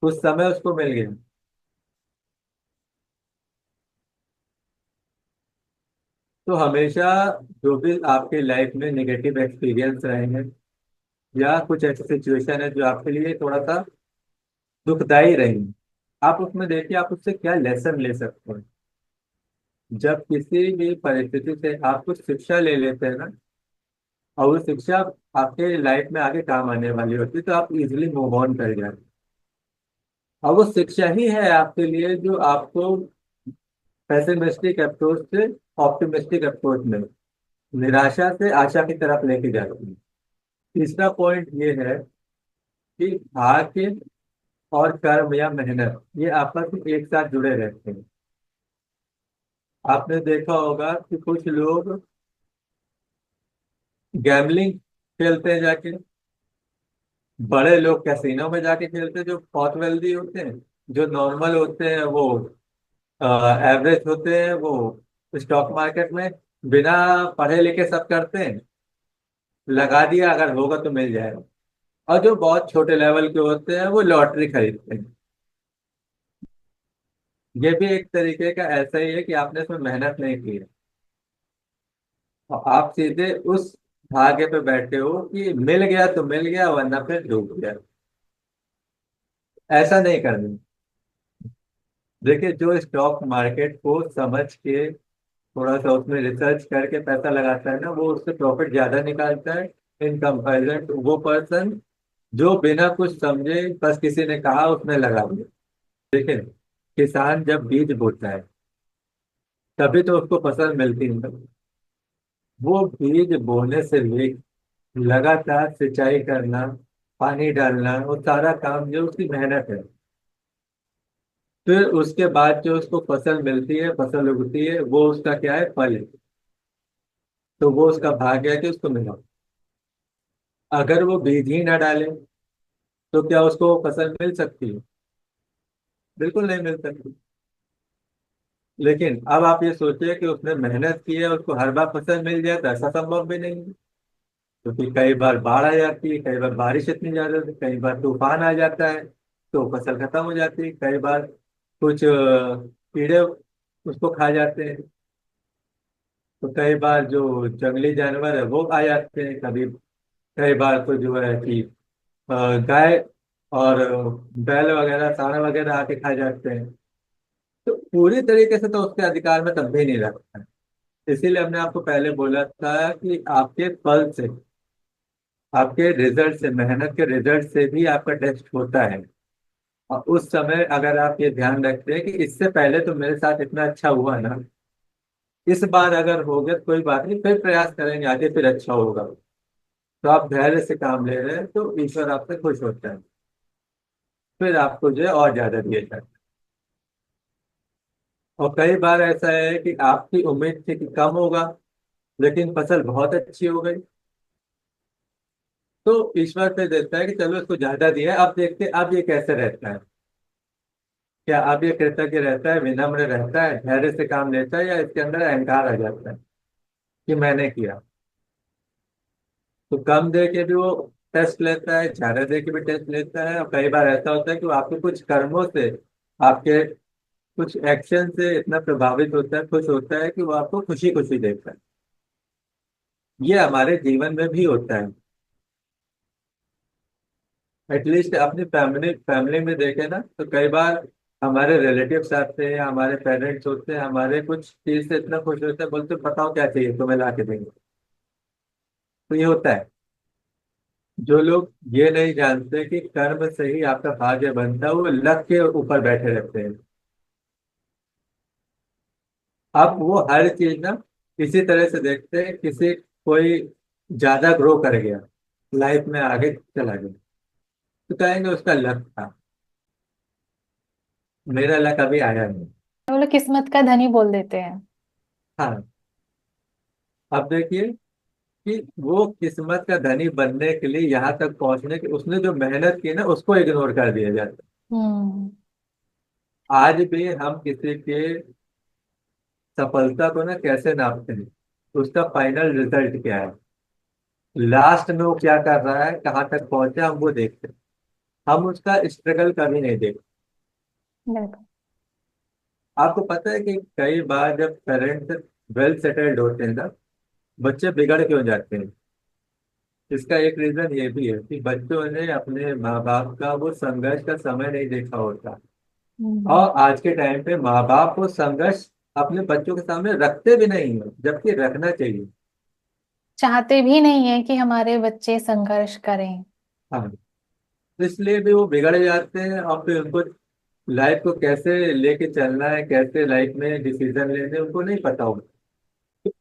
कुछ समय उसको मिल गया। तो हमेशा जो भी आपके लाइफ में नेगेटिव एक्सपीरियंस रहे हैं, या कुछ ऐसी सिचुएशन है जो आपके लिए थोड़ा सा दुखदाई रही, आप उसमें देखिए आप उससे क्या लेसन ले सकते हैं। जब किसी भी परिस्थिति से आप कुछ शिक्षा ले लेते हैं ना, और वो शिक्षा आपके लाइफ में आगे काम आने वाली होती है, तो आप इजिली मूव ऑन कर जाते हैं। और वो शिक्षा ही है आपके लिए जो आपको पेसिमिस्टिक अप्रोच से ऑप्टिमिस्टिक अप्रोच में, निराशा से आशा की तरफ लेके जाती है। तीसरा पॉइंट ये है कि भाग्य और कर्म या मेहनत ये आपस में एक साथ जुड़े रहते हैं। आपने देखा होगा कि कुछ लोग गैम्बलिंग खेलते हैं जाके, बड़े लोग कैसीनो में जाके खेलते हैं जो बहुत वेल्दी होते हैं, जो नॉर्मल होते हैं वो एवरेज होते हैं, वो स्टॉक मार्केट में बिना पढ़े लिखे सब करते हैं, लगा दिया अगर होगा तो मिल जाएगा। और जो बहुत छोटे लेवल के होते हैं वो लॉटरी खरीदते हैं। ये भी एक तरीके का ऐसा ही है कि आपने इसमें मेहनत नहीं की है, और आप सीधे उस धागे पे बैठे हो कि मिल गया तो मिल गया, वरना फिर डूब गया। ऐसा नहीं करना। देखिए, जो स्टॉक मार्केट को समझ के थोड़ा सा उसमें रिसर्च करके पैसा लगाता है ना, वो उससे प्रॉफिट ज्यादा निकालता है इन कंपैरिजन टू वो पर्सन जो बिना कुछ समझे बस किसी ने कहा उसमें लगा दिया। देखिए, किसान जब बीज बोता है तभी तो उसको फसल मिलती है। वो बीज बोने से ले लगातार सिंचाई करना, पानी डालना, वो सारा काम जो उसकी मेहनत है, फिर उसके बाद जो उसको फसल मिलती है, फसल उगती है, वो उसका क्या है, फल है। तो वो उसका भाग्य है कि उसको मिला। अगर वो बीज ही ना डाले तो क्या उसको फसल मिल सकती है? बिल्कुल नहीं मिल सकती। लेकिन अब आप ये सोचिए कि उसने मेहनत की है, उसको हर बार फसल मिल जाए, तो ऐसा संभव भी नहीं है। क्योंकि कई बार बाढ़ आ जाती है, कई बार बारिश इतनी ज्यादा होती है, कई बार तूफान आ जाता है तो फसल खत्म हो जाती है, कई बार कुछ कीड़े उसको खा जाते हैं, तो कई बार जो जंगली जानवर है वो आ जाते हैं कभी, कई बार तो जो है कि अ, गाय और बैल वगैरह सांड वगैरह आके खा जाते हैं। तो पूरी तरीके से तो उसके अधिकार में तब भी नहीं रखता है। इसीलिए हमने आपको पहले बोला था कि आपके फल से, आपके रिजल्ट से, मेहनत के रिजल्ट से भी आपका टेस्ट होता है। और उस समय अगर आप ये ध्यान रखते हैं कि इससे पहले तो मेरे साथ इतना अच्छा हुआ ना, इस बार अगर हो गया तो कोई बात नहीं, फिर प्रयास करेंगे आगे, फिर अच्छा होगा, तो आप धैर्य से काम ले रहे हैं तो ईश्वर आपसे खुश होता है, फिर आपको जो है और ज्यादा दिया जाता है। और कई बार ऐसा है कि आपकी उम्मीद थी कि कम होगा, लेकिन फसल बहुत अच्छी हो गई, तो ईश्वर पे देता है कि चलो इसको ज्यादा दिया है, अब देखते हैं अब ये कैसे रहता है। क्या अब ये कृतज्ञ रहता है, विनम्र रहता है, धैर्य से काम लेता है, या इसके अंदर अहंकार आ जाता है कि मैंने किया। तो कम दे के भी वो टेस्ट लेता है, ज्यादा दे के भी टेस्ट लेता है, और कई बार ऐसा होता है कि वो आपके कुछ कर्मों से, आपके कुछ एक्शन से इतना प्रभावित होता है, खुश होता है कि वो आपको खुशी खुशी देता है। ये हमारे जीवन में भी होता है। एटलीस्ट अपनी फैमिली फैमिली में देखे ना, तो कई बार हमारे रिलेटिव्स आते हैं, हमारे पेरेंट्स होते हैं, हमारे कुछ चीज से इतना खुश होते हैं, बोलते बताओ क्या चाहिए तुम्हें ला के देंगे। तो ये होता है। जो लोग ये नहीं जानते कि कर्म से ही आपका भाग्य बनता है, वो लक के ऊपर बैठे रहते हैं। अब वो हर चीज ना इसी तरह से देखते हैं, किसी कोई ज्यादा ग्रो कर गया, लाइफ में आगे चला गया, तो कहेंगे उसका लक था, मेरा लक अभी आया नहीं। वो लोग किस्मत का धनी बोल देते हैं। हाँ। अब देखिए कि वो किस्मत का धनी बनने के लिए यहाँ तक पहुंचने की उसने जो मेहनत की ना, उसको इग्नोर कर दिया जाता हम्म। है। आज भी हम किसी के सफलता को ना कैसे नापते हैं, उसका फाइनल रिजल्ट क्या है, लास्ट में वो क्या कर रहा है, कहाँ तक पहुंचा, हम वो देखते हैं। हम उसका स्ट्रगल कभी नहीं देखते। बिल्कुल। आपको पता है कि कई बार जब पेरेंट्स वेल सेटल्ड होते हैं ना, बच्चे बिगड़ क्यों जाते हैं? इसका एक रीजन ये भी है कि बच्चों ने अपने माँ बाप का वो संघर्ष का समय नहीं देखा होता। हम्म। और आज के टाइम पे माँ बाप वो संघर्ष अपने बच्चों के सामने रखते भी नहीं है, जबकि रखना चाहिए। चाहते भी नहीं है कि हमारे बच्चे संघर्ष करें। हाँ। तो इसलिए भी वो बिगड़ जाते हैं, और फिर उनको लाइफ को कैसे लेके चलना है, कैसे लाइफ में डिसीजन लेने हैं, उनको नहीं पता होगा।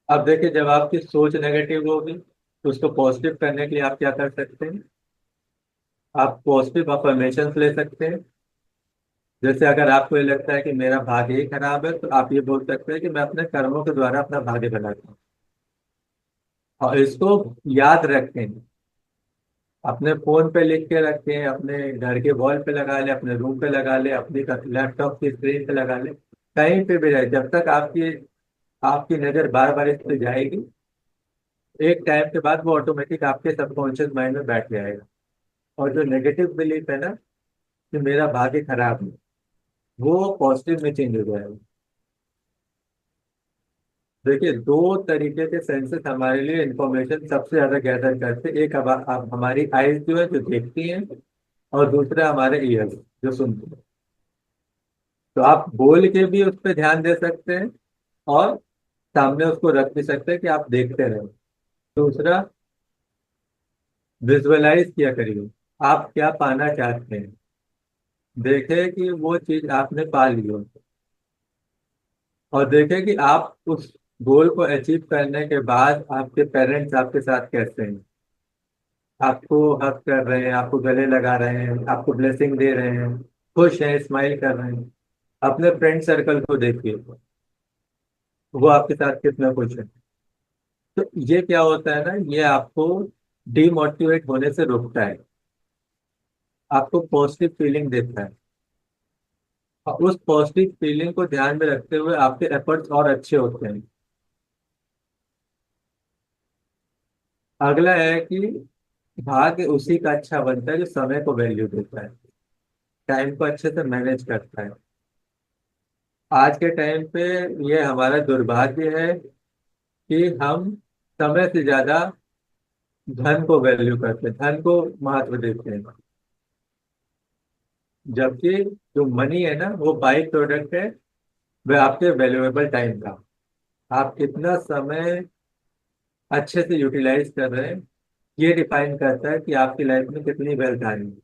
अब देखिए, जब आपकी सोच नेगेटिव होगी, तो उसको पॉजिटिव करने के लिए आप क्या कर सकते हैं? आप पॉजिटिव अफर्मेशन ले सकते हैं। जैसे अगर आपको ये लगता है कि मेरा भाग्य ही खराब है, तो आप ये बोल सकते हैं कि मैं अपने कर्मों के द्वारा अपना भाग्य बनाता हूँ। और इसको याद रखें, अपने फोन पे लिख के रखें, अपने घर के वॉल पे लगा ले, अपने रूम पे लगा ले, अपनी लैपटॉप की स्क्रीन पे लगा ले, कहीं पे भी रहे, जब तक आपकी आपकी नजर बार बार इस पे जाएगी, एक टाइम के बाद वो ऑटोमेटिक आपके सबकॉन्शियस माइंड में बैठ जाएगा। और जो नेगेटिव बिलीफ है ना कि मेरा भाग्य खराब है, वो पॉजिटिव में चेंज हो जाएगा। देखिए, दो तरीके के सेंसेस हमारे लिए इंफॉर्मेशन सबसे ज्यादा गैदर करते हैं। एक अब हमारी आईज जो है, जो देखती हैं, और दूसरा हमारे ईयर्स जो सुनते हैं। तो आप बोल के भी उस पर ध्यान दे सकते हैं, और सामने उसको रख भी सकते हैं कि आप देखते रहे। दूसरा, विजुअलाइज किया करिए, आप क्या पाना चाहते हैं, देखें कि वो चीज आपने पा ली हो, और देखें कि आप उस गोल को अचीव करने के बाद आपके पेरेंट्स आपके साथ कैसे हैं। आपको हक कर रहे हैं, आपको गले लगा रहे हैं, आपको ब्लेसिंग दे रहे हैं, खुश हैं, स्माइल कर रहे हैं। अपने फ्रेंड सर्कल को देखिए, वो आपके साथ कितना खुश है। तो ये क्या होता है ना, ये आपको डिमोटिवेट होने से रोकता है, आपको पॉजिटिव फीलिंग देता है। और उस पॉजिटिव फीलिंग को ध्यान में रखते हुए आपके एफर्ट्स और अच्छे होते हैं। अगला है कि भाग्य उसी का अच्छा बनता है जो समय को वैल्यू देता है, टाइम को अच्छे से मैनेज करता है। आज के टाइम पे ये हमारा दुर्भाग्य है कि हम समय से ज्यादा धन को वैल्यू करते हैं, धन को महत्व देते हैं। जबकि जो मनी है ना, वो बाई प्रोडक्ट है, वह आपके वैल्यूएबल टाइम का। आप कितना समय अच्छे से यूटिलाइज कर रहे हैं, ये डिफाइन करता है कि आपकी लाइफ में कितनी वेल्थ आ रही है।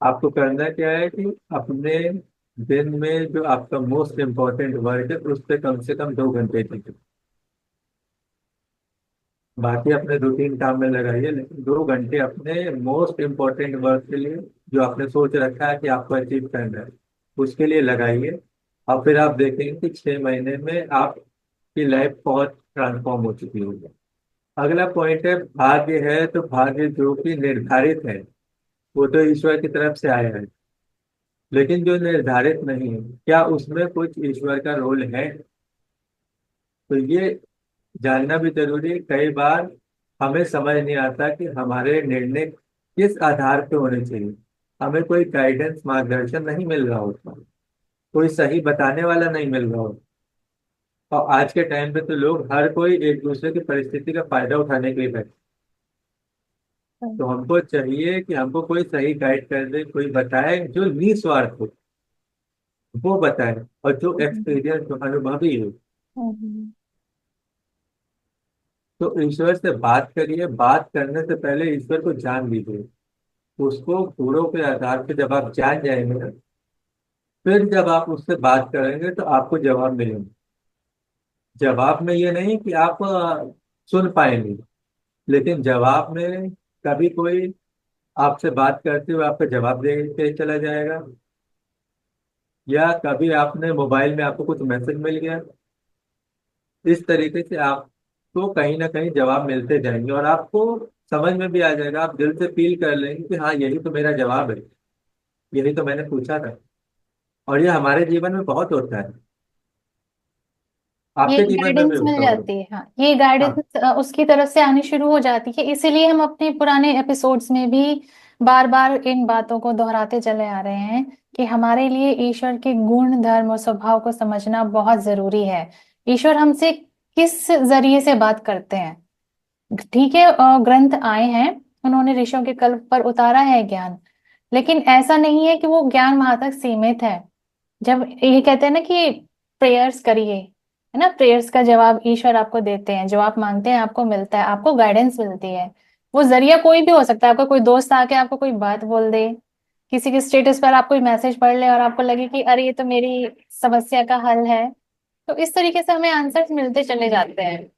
आपको करना क्या है कि अपने दिन में जो आपका मोस्ट इम्पोर्टेंट वर्क है, उस पर कम से कम 2 घंटे दीजिए। बाकी अपने रूटीन काम में लगाइए, लेकिन 2 घंटे अपने मोस्ट इम्पोर्टेंट वर्क के लिए, जो आपने सोच रखा है कि आपको अचीव करना है, उसके लिए लगाइए। और फिर आप देखेंगे कि 6 महीने में आपकी लाइफ बहुत ट्रांसफॉर्म हो चुकी होगी। अगला पॉइंट है भाग्य है, तो भाग्य जो कि निर्धारित है, वो तो ईश्वर की तरफ से आया है। लेकिन जो निर्धारित नहीं है, क्या उसमें कुछ ईश्वर का रोल है? तो ये जानना भी जरूरी है। कई बार हमें समझ नहीं आता कि हमारे निर्णय किस आधार पे होने चाहिए। हमें कोई गाइडेंस, मार्गदर्शन नहीं मिल रहा होता, कोई सही बताने वाला नहीं मिल रहा होता। और आज के टाइम पे तो लोग हर कोई एक दूसरे की परिस्थिति का फायदा उठाने के लिए बैठे। तो हमको चाहिए कि हमको कोई सही गाइड कर दे, कोई बताए जो निस्वार्थ हो, वो बताए, और जो एक्सपीरियंस जो अनुभवी हो। हम्म। तो ईश्वर से बात करिए, बात करने से पहले ईश्वर को जान लीजिए। उसको गुणों के आधार पे जब आप जान जाएंगे ना, फिर जब आप उससे बात करेंगे तो आपको जवाब मिलेंगे। जवाब में ये नहीं कि आप सुन पाएंगे, लेकिन जवाब में कभी कोई आपसे बात करते हुए आपका जवाब दे के चला जाएगा, या कभी आपने मोबाइल में आपको कुछ मैसेज मिल गया। इस तरीके से आपको कहीं ना कहीं जवाब मिलते जाएंगे, और आपको समझ में भी आ जाएगा, आप दिल से फील कर लेंगे कि हाँ, यही तो मेरा जवाब है, यही तो मैंने पूछा था। और ये हमारे जीवन में बहुत होता है, ये आपके जीवन में भी गाइडेंस मिल होता होगा। जाती है, हाँ, ये हाँ। गाइडेंस उसकी तरफ से आनी शुरू हो जाती है। इसीलिए हम अपने पुराने एपिसोड्स में भी बार बार इन बातों को दोहराते चले आ रहे हैं कि हमारे लिए ईश्वर के गुण धर्म और स्वभाव को समझना बहुत जरूरी है। ईश्वर हमसे किस जरिए से बात करते हैं? ठीक है, ग्रंथ आए हैं, उन्होंने ऋषियों के कल्प पर उतारा है ज्ञान, लेकिन ऐसा नहीं है कि वो ज्ञान वहां तक सीमित है। जब ये कहते हैं ना कि प्रेयर्स करिए, है ना, प्रेयर्स का जवाब ईश्वर आपको देते हैं, जो आप मांगते हैं आपको मिलता है, आपको गाइडेंस मिलती है। वो जरिया कोई भी हो सकता है, आपका कोई दोस्त आके आपको कोई बात बोल दे, किसी के स्टेटस पर आप कोई मैसेज पढ़ ले और आपको लगे कि अरे ये तो मेरी समस्या का हल है। तो इस तरीके से हमें आंसर्स मिलते चले जाते हैं।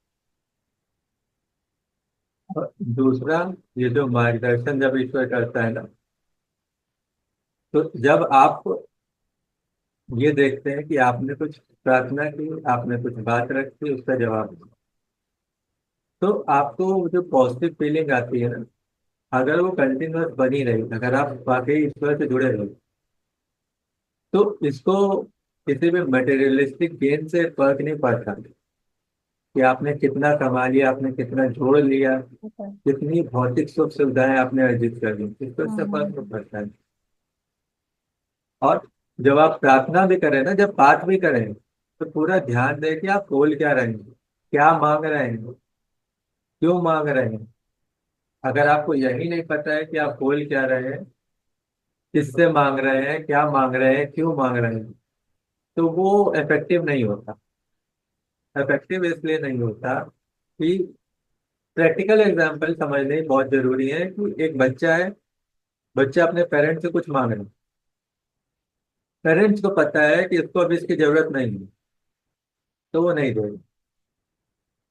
और दूसरा, ये जो मार्गदर्शन जब ईश्वर करता है ना, तो जब आप ये देखते हैं कि आपने कुछ प्रार्थना की, आपने कुछ बात रखी, उसका जवाब दिया, तो आपको जो पॉजिटिव फीलिंग आती है ना, अगर वो कंटिन्यूअस बनी रही, अगर आप वाकई ईश्वर से जुड़े रहे, तो इसको किसी भी मटेरियलिस्टिक गेन से फर्क नहीं पड़ता कि आपने कितना कमा लिया, आपने कितना जोड़ लिया, कितनी भौतिक सुख सुविधाएं आपने अर्जित कर ली, इसको इससे फर्क नहीं हम्म। पड़ता है। और जब आप प्रार्थना भी करें ना, जब बात भी करें, तो पूरा ध्यान दें कि आप बोल क्या रहे हैं, क्या मांग रहे हैं, क्यों मांग रहे हैं। अगर आपको यही नहीं पता है कि आप बोल क्या रहे हैं, किससे मांग रहे हैं, क्या मांग रहे हैं, क्यों मांग रहे हैं, तो वो इफेक्टिव नहीं होता। इफेक्टिव इसलिए नहीं होता कि प्रैक्टिकल एग्जाम्पल समझने बहुत जरूरी है। कि एक बच्चा है, बच्चा अपने पेरेंट्स से कुछ मांग रहा है, पेरेंट्स को पता है कि इसको अभी इसकी जरूरत नहीं है, तो वो नहीं देगा।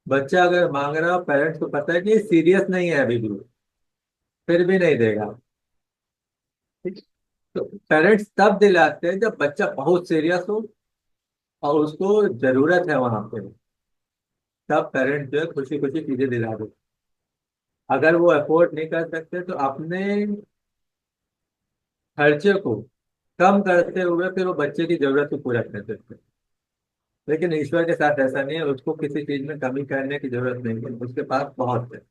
बच्चा अगर मांग रहा है, पेरेंट्स को पता है कि ये सीरियस नहीं है अभी भी, फिर भी नहीं देगा। ठीक। तो पेरेंट्स तब दिलाते हैं जब बच्चा बहुत सीरियस हो और उसको जरूरत है वहां पे, तब पेरेंट्स जो है खुशी खुशी चीजें दिला दो। अगर वो अफोर्ड नहीं कर सकते तो अपने खर्चे को कम करते हुए फिर वो बच्चे की जरूरत को पूरा कर सकते हैं। लेकिन ईश्वर के साथ ऐसा नहीं है, उसको किसी चीज में कमी करने की जरूरत नहीं है, उसके पास बहुत है।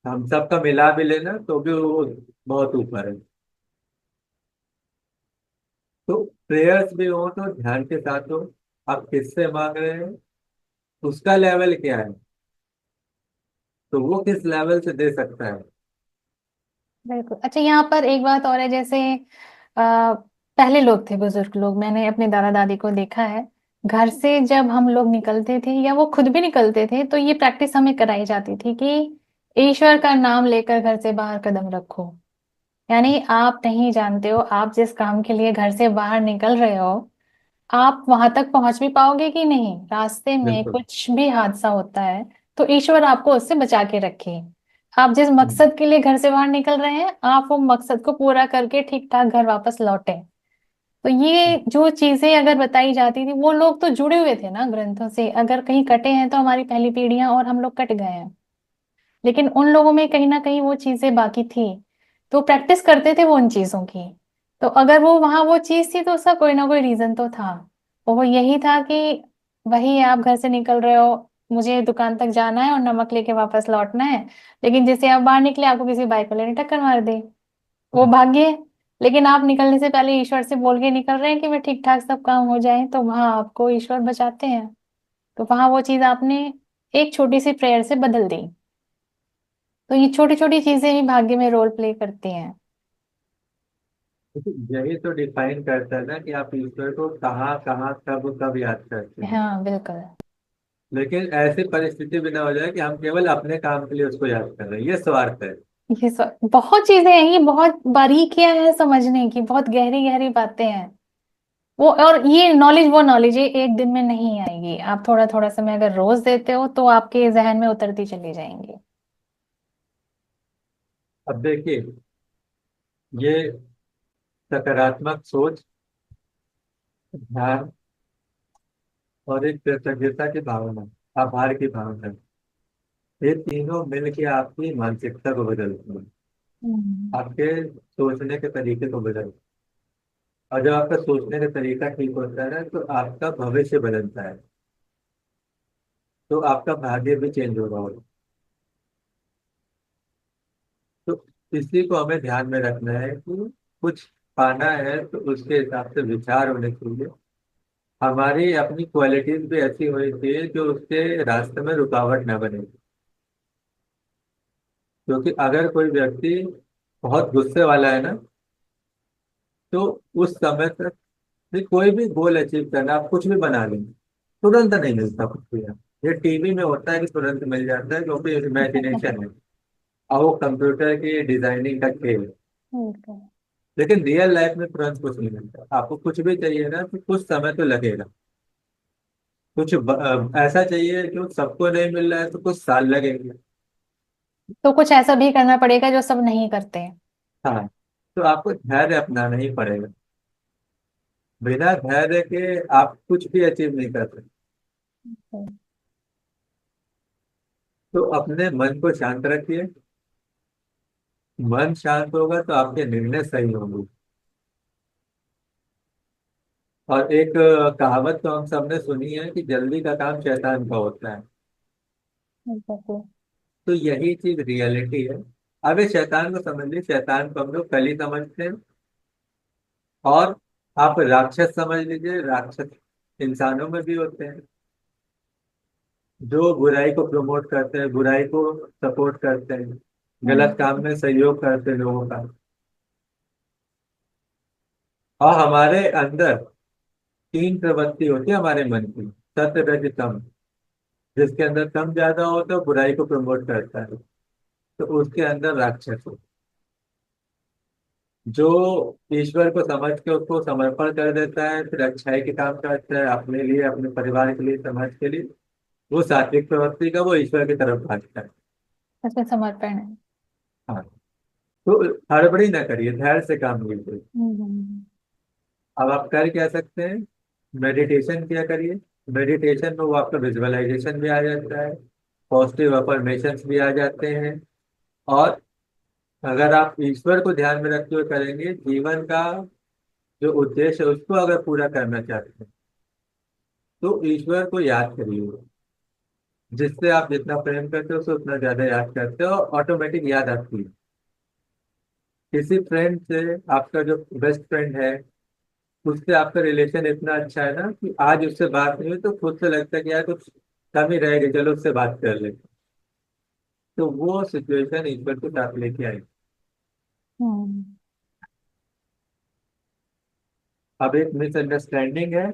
हम सबका मिला भी लेना तो भी वो बहुत ऊपर है। तो प्रेयर्स भी हो तो ध्यान के साथ हो, आप किससे मांग रहे हैं, उसका लेवल क्या है, तो वो किस लेवल से दे सकता है। बिल्कुल। अच्छा, यहाँ पर एक बात और है, जैसे पहले लोग थे, बुजुर्ग लोग, मैंने अपने दादा दादी को देखा है, घर से जब हम लोग निकलते थे या वो खुद भी निकलते थे तो ये प्रैक्टिस हमें कराई जाती थी कि ईश्वर का नाम लेकर घर से बाहर कदम रखो। यानी आप नहीं जानते हो आप जिस काम के लिए घर से बाहर निकल रहे हो, आप वहां तक पहुंच भी पाओगे कि नहीं, रास्ते में बिल्कुल। कुछ भी हादसा होता है तो ईश्वर आपको उससे बचा के रखे। आप जिस हम्म। मकसद के लिए घर से बाहर निकल रहे हैं, आप वो मकसद को पूरा करके ठीक ठाक घर वापस लौटे। तो ये जो चीजें अगर बताई जाती थी, वो लोग तो जुड़े हुए थे ना ग्रंथों से, अगर कहीं कटे हैं तो हमारी पहली पीढ़ियां और हम लोग कट गए हैं, लेकिन उन लोगों में कहीं ना कहीं वो चीजें बाकी थी, तो प्रैक्टिस करते थे वो उन चीजों की। तो अगर वो वहां वो चीज थी तो उसका कोई ना कोई रीजन तो था। और वो यही था कि वही आप घर से निकल रहे हो, मुझे दुकान तक जाना है और नमक लेके वापस लौटना है, लेकिन जैसे आप बाहर निकले आपको किसी बाइक वाले ने टक्कर मार दी, वो भाग्य। लेकिन आप निकलने से पहले ईश्वर से बोल के निकल रहे हैं कि मैं ठीक ठाक सब काम हो जाए, तो वहां आपको ईश्वर बचाते हैं। तो वहां वो चीज आपने एक छोटी सी प्रेयर से बदल दी। तो ये छोटी छोटी चीजें भी भाग्य में रोल प्ले करती हैं। यही तो डिफाइन करता है ना कि आप ईश्वर को कहाँ कहाँ कब कब याद करते हैं। हाँ बिल्कुल। लेकिन ऐसी परिस्थिति भी ना हो जाए कि हम केवल अपने काम के लिए उसको याद कर रहे हैं, ये स्वार्थ है। ये सब बहुत चीजें हैं, ये बहुत बारीकियां हैं समझने की, बहुत गहरी गहरी बातें हैं। वो और ये नॉलेज, वो नॉलेज ये एक दिन में नहीं आएगी। आप थोड़ा थोड़ा समय अगर रोज देते हो तो आपके जहन में उतरती चली जाएंगी। अब देखिए, ये सकारात्मक सोच, ध्यान और एक कृतज्ञता की भावना, आभार की भावना, ये तीनों मिलके आपकी मानसिकता को बदलती है, हम्म। आपके सोचने के तरीके को बदलती है। और जब आपका सोचने का तरीका ठीक होता है ना, तो आपका भविष्य बदलता है, तो आपका भाग्य भी चेंज होगा। तो इसी को हमें ध्यान में रखना है कि कुछ पाना है तो उसके हिसाब से विचार होने चाहिए। हमारी अपनी क्वालिटीज भी ऐसी होनी चाहिए जो उसके रास्ते में रुकावट ना बने। क्योंकि अगर कोई व्यक्ति बहुत गुस्से वाला है ना, तो उस समय तक भी कोई भी गोल अचीव करना, आप कुछ भी बना लें, तुरंत नहीं मिलता कुछ भी। ये टीवी में होता है कि तुरंत मिल जाता है, क्योंकि इमेजिनेशन है और वो कंप्यूटर की डिजाइनिंग का खेल है। बिल्कुल। लेकिन रियल लाइफ में तुरंत कुछ नहीं मिलता। आपको कुछ भी चाहिए ना, तो कुछ समय तो लगेगा। ऐसा चाहिए जो सबको नहीं मिल रहा है, तो कुछ साल लगेंगे। तो कुछ ऐसा भी करना पड़ेगा जो सब नहीं करते। हाँ, तो आपको धैर्य अपनाना ही पड़ेगा। बिना धैर्य के आप कुछ भी अचीव नहीं कर सकते। हम्म। तो अपने मन को शांत रखिए। मन शांत होगा तो आपके निर्णय सही होंगे। और एक कहावत तो हम सबने सुनी है कि जल्दी का काम शैतान का होता है। बिल्कुल। तो यही चीज रियलिटी है। अब इस शैतान को समझ लीजिए, शैतान को हम लोग कली समझते हैं। और आप राक्षस समझ लीजिए, राक्षस इंसानों में भी होते हैं जो बुराई को प्रमोट करते हैं, बुराई को सपोर्ट करते हैं, गलत काम हम्म। में सहयोग करते हैं लोगों का। और हमारे अंदर तीन प्रवृत्ति होती है हमारे मन की, सत्य रज तम। जिसके अंदर तम ज्यादा हो तो बुराई को प्रमोट करता है, तो उसके अंदर राक्षस हो। जो ईश्वर को समझ के उसको समर्पण कर देता है, फिर अच्छाई के काम करता है अपने लिए, अपने परिवार के लिए, समाज के लिए, वो सात्विक प्रवृत्ति का, वो ईश्वर की तरफ भागता है। ऐसे समर्पण है। हाँ, तो हड़बड़ी ना करिए, धैर्य से काम लीजिए। हम्म। अब आप कर क्या सकते हैं? मेडिटेशन किया करिए। मेडिटेशन में वो आपका विजुअलाइजेशन भी आ जाता है, पॉजिटिव अफर्मेशंस भी आ जाते हैं। और अगर आप ईश्वर को ध्यान में रखते हुए करेंगे, जीवन का जो उद्देश्य है उसको अगर पूरा करना चाहते हैं, तो ईश्वर को याद करिए। जिससे आप जितना प्रेम करते हो उससे उतना ज्यादा याद करते हो, ऑटोमेटिक याद आती है। किसी फ्रेंड से, आपका जो बेस्ट फ्रेंड है, उससे आपका रिलेशन इतना अच्छा है ना कि आज उससे बात नहीं हुई तो खुद से लगता है कि यार कुछ कमी रह गई, चलो उससे बात कर ले। तो वो सिचुएशन ईश्वर के साथ लेके आई। हम्म। अब एक मिसअंडरस्टैंडिंग है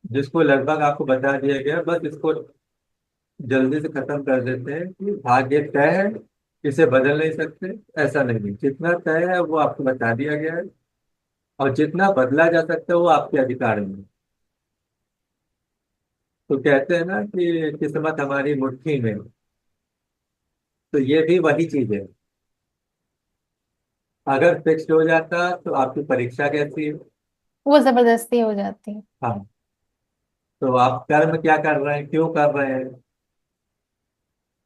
जिसको लगभग आपको बता दिया गया, बस इसको जल्दी से खत्म कर देते हैं कि भाग्य तय है, इसे बदल नहीं सकते। ऐसा नहीं, जितना तय है वो आपको बता दिया गया है, और जितना बदला जा सकता है वो आपके अधिकार में है। तो कहते हैं ना कि किस्मत हमारी मुट्ठी में, तो ये भी वही चीज है। अगर फिक्स हो जाता तो आपकी परीक्षा कैसी है? वो जबरदस्ती हो जाती है। हाँ, तो आप कर्म क्या कर रहे हैं, क्यों कर रहे हैं,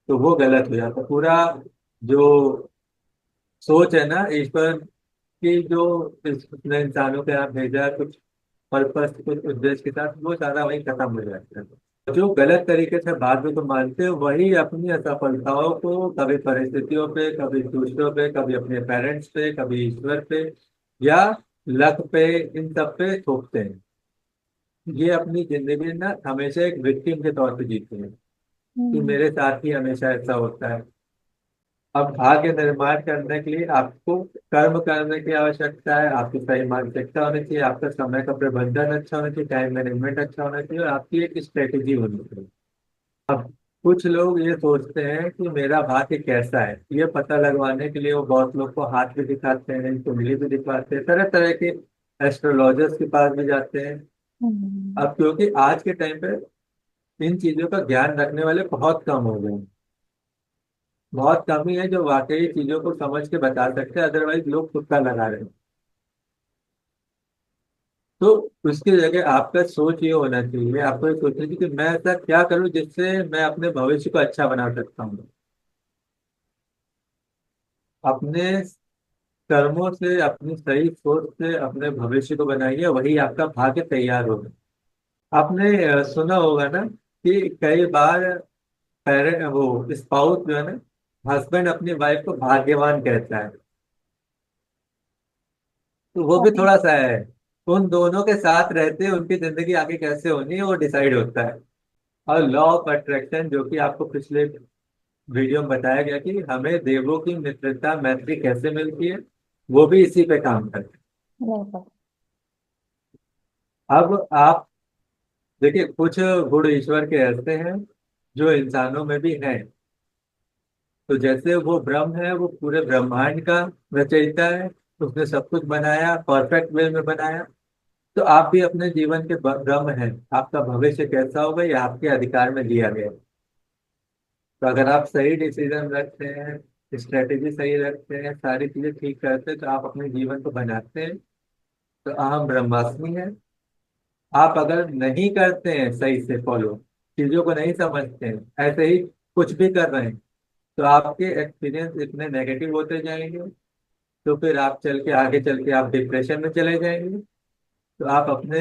तो वो गलत हो जाता पूरा। जो सोच है ना ईश्वर की, जो उसने इंसानों के यहाँ भेजा कुछ पर्पस, कुछ उद्देश्य के साथ, वो सारा वही खत्म हो जाता है। जो गलत तरीके से बात को मानते हैं वही अपनी असफलताओं को कभी परिस्थितियों पे, कभी दूसरों पे, कभी अपने पेरेंट्स पे, कभी ईश्वर पे, या लक पे, इन सब पे थोपते हैं। ये अपनी जिंदगी ना हमेशा एक विक्टिम के तौर पे जीते हैं कि हम्म। मेरे साथ ही हमेशा ऐसा होता है। अब भाग्य निर्माण करने के लिए आपको कर्म करने की आवश्यकता है, आपकी सही मानसिकता होनी चाहिए, आपका समय का प्रबंधन अच्छा होना चाहिए, टाइम मैनेजमेंट अच्छा होना चाहिए, और आपकी एक स्ट्रेटेजी होनी चाहिए। अब कुछ लोग ये सोचते हैं कि मेरा भाग्य कैसा है, ये पता लगवाने के लिए वो बहुत लोग को हाथ भी दिखाते हैं, कुंडली भी दिखाते हैं, तरह तरह के एस्ट्रोलॉजर्स के पास भी जाते हैं। हम्म। अब क्योंकि आज के टाइम पे इन चीजों का ज्ञान रखने वाले बहुत कम हो गए हैं। बहुत कम ही है जो वाकई चीजों को समझ के बता सकते हैं, अदरवाइज लोग तुक्का लगा रहे हैं। तो उसकी जगह आपका सोच ये होना चाहिए, आपको ये सोचना चाहिए कि मैं ऐसा क्या करूं जिससे मैं अपने भविष्य को अच्छा बना सकता हूँ। अपने कर्मों से, अपनी सही सोच से अपने भविष्य को बनाइए, वही आपका भाग्य तैयार होगा। आपने सुना होगा ना कि कई बार पेरेंट वो स्पाउस जो है ना, हस्बैंड अपनी वाइफ को भाग्यवान कहता है। तो वो भी अरे। थोड़ा सा है, उन दोनों के साथ रहते उनकी जिंदगी आगे कैसे होनी है वो डिसाइड होता है। और लॉ ऑफ अट्रैक्शन जो कि आपको पिछले वीडियो में बताया गया कि हमें देवों की मित्रता मैत्री कैसे मिलती है, वो भी इसी पे काम करते बिल्कुल। हैं। अब आप देखिए, कुछ गुण ईश्वर के ऐसे हैं जो इंसानों में भी हैं। तो जैसे वो ब्रह्म है, वो पूरे ब्रह्मांड का रचयिता है, उसने सब कुछ बनाया, परफेक्ट वे में बनाया। तो आप भी अपने जीवन के ब्रह्म हैं। आपका भविष्य कैसा होगा ये आपके अधिकार में दिया गया है। तो अगर आप सही डिसीजन रखते हैं, स्ट्रेटेजी सही रखते हैं, सारी चीजें ठीक करते हैं, तो आप अपने जीवन को बनाते हैं। तो अहम ब्रह्मास्मि है। आप अगर नहीं करते हैं सही से फॉलो, चीजों को नहीं समझते हैं, ऐसे ही कुछ भी कर रहे हैं, तो आपके एक्सपीरियंस इतने नेगेटिव होते जाएंगे, तो फिर आप चल के आगे चल के आप डिप्रेशन में चले जाएंगे। तो आप अपने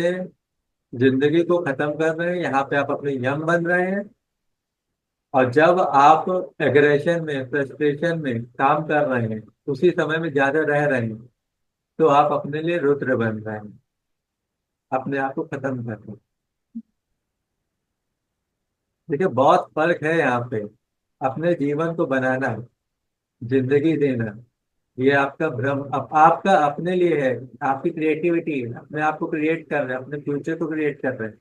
जिंदगी को खत्म कर रहे हैं, यहाँ पे आप अपने यम बन रहे हैं। और जब आप एग्रेशन में, फ्रस्ट्रेशन में काम कर रहे हैं, उसी समय में ज्यादा रह रहे हैं, तो आप अपने लिए रुद्र बन रहे हैं, अपने आप को खत्म कर रहे हैं। देखिए, बहुत फर्क है यहाँ पे। अपने जीवन को बनाना, जिंदगी देना, ये आपका भ्रम, अब आपका अपने लिए है। आपकी क्रिएटिविटी है, अपने आप को क्रिएट कर रहे हैं, अपने फ्यूचर को क्रिएट कर रहे हैं।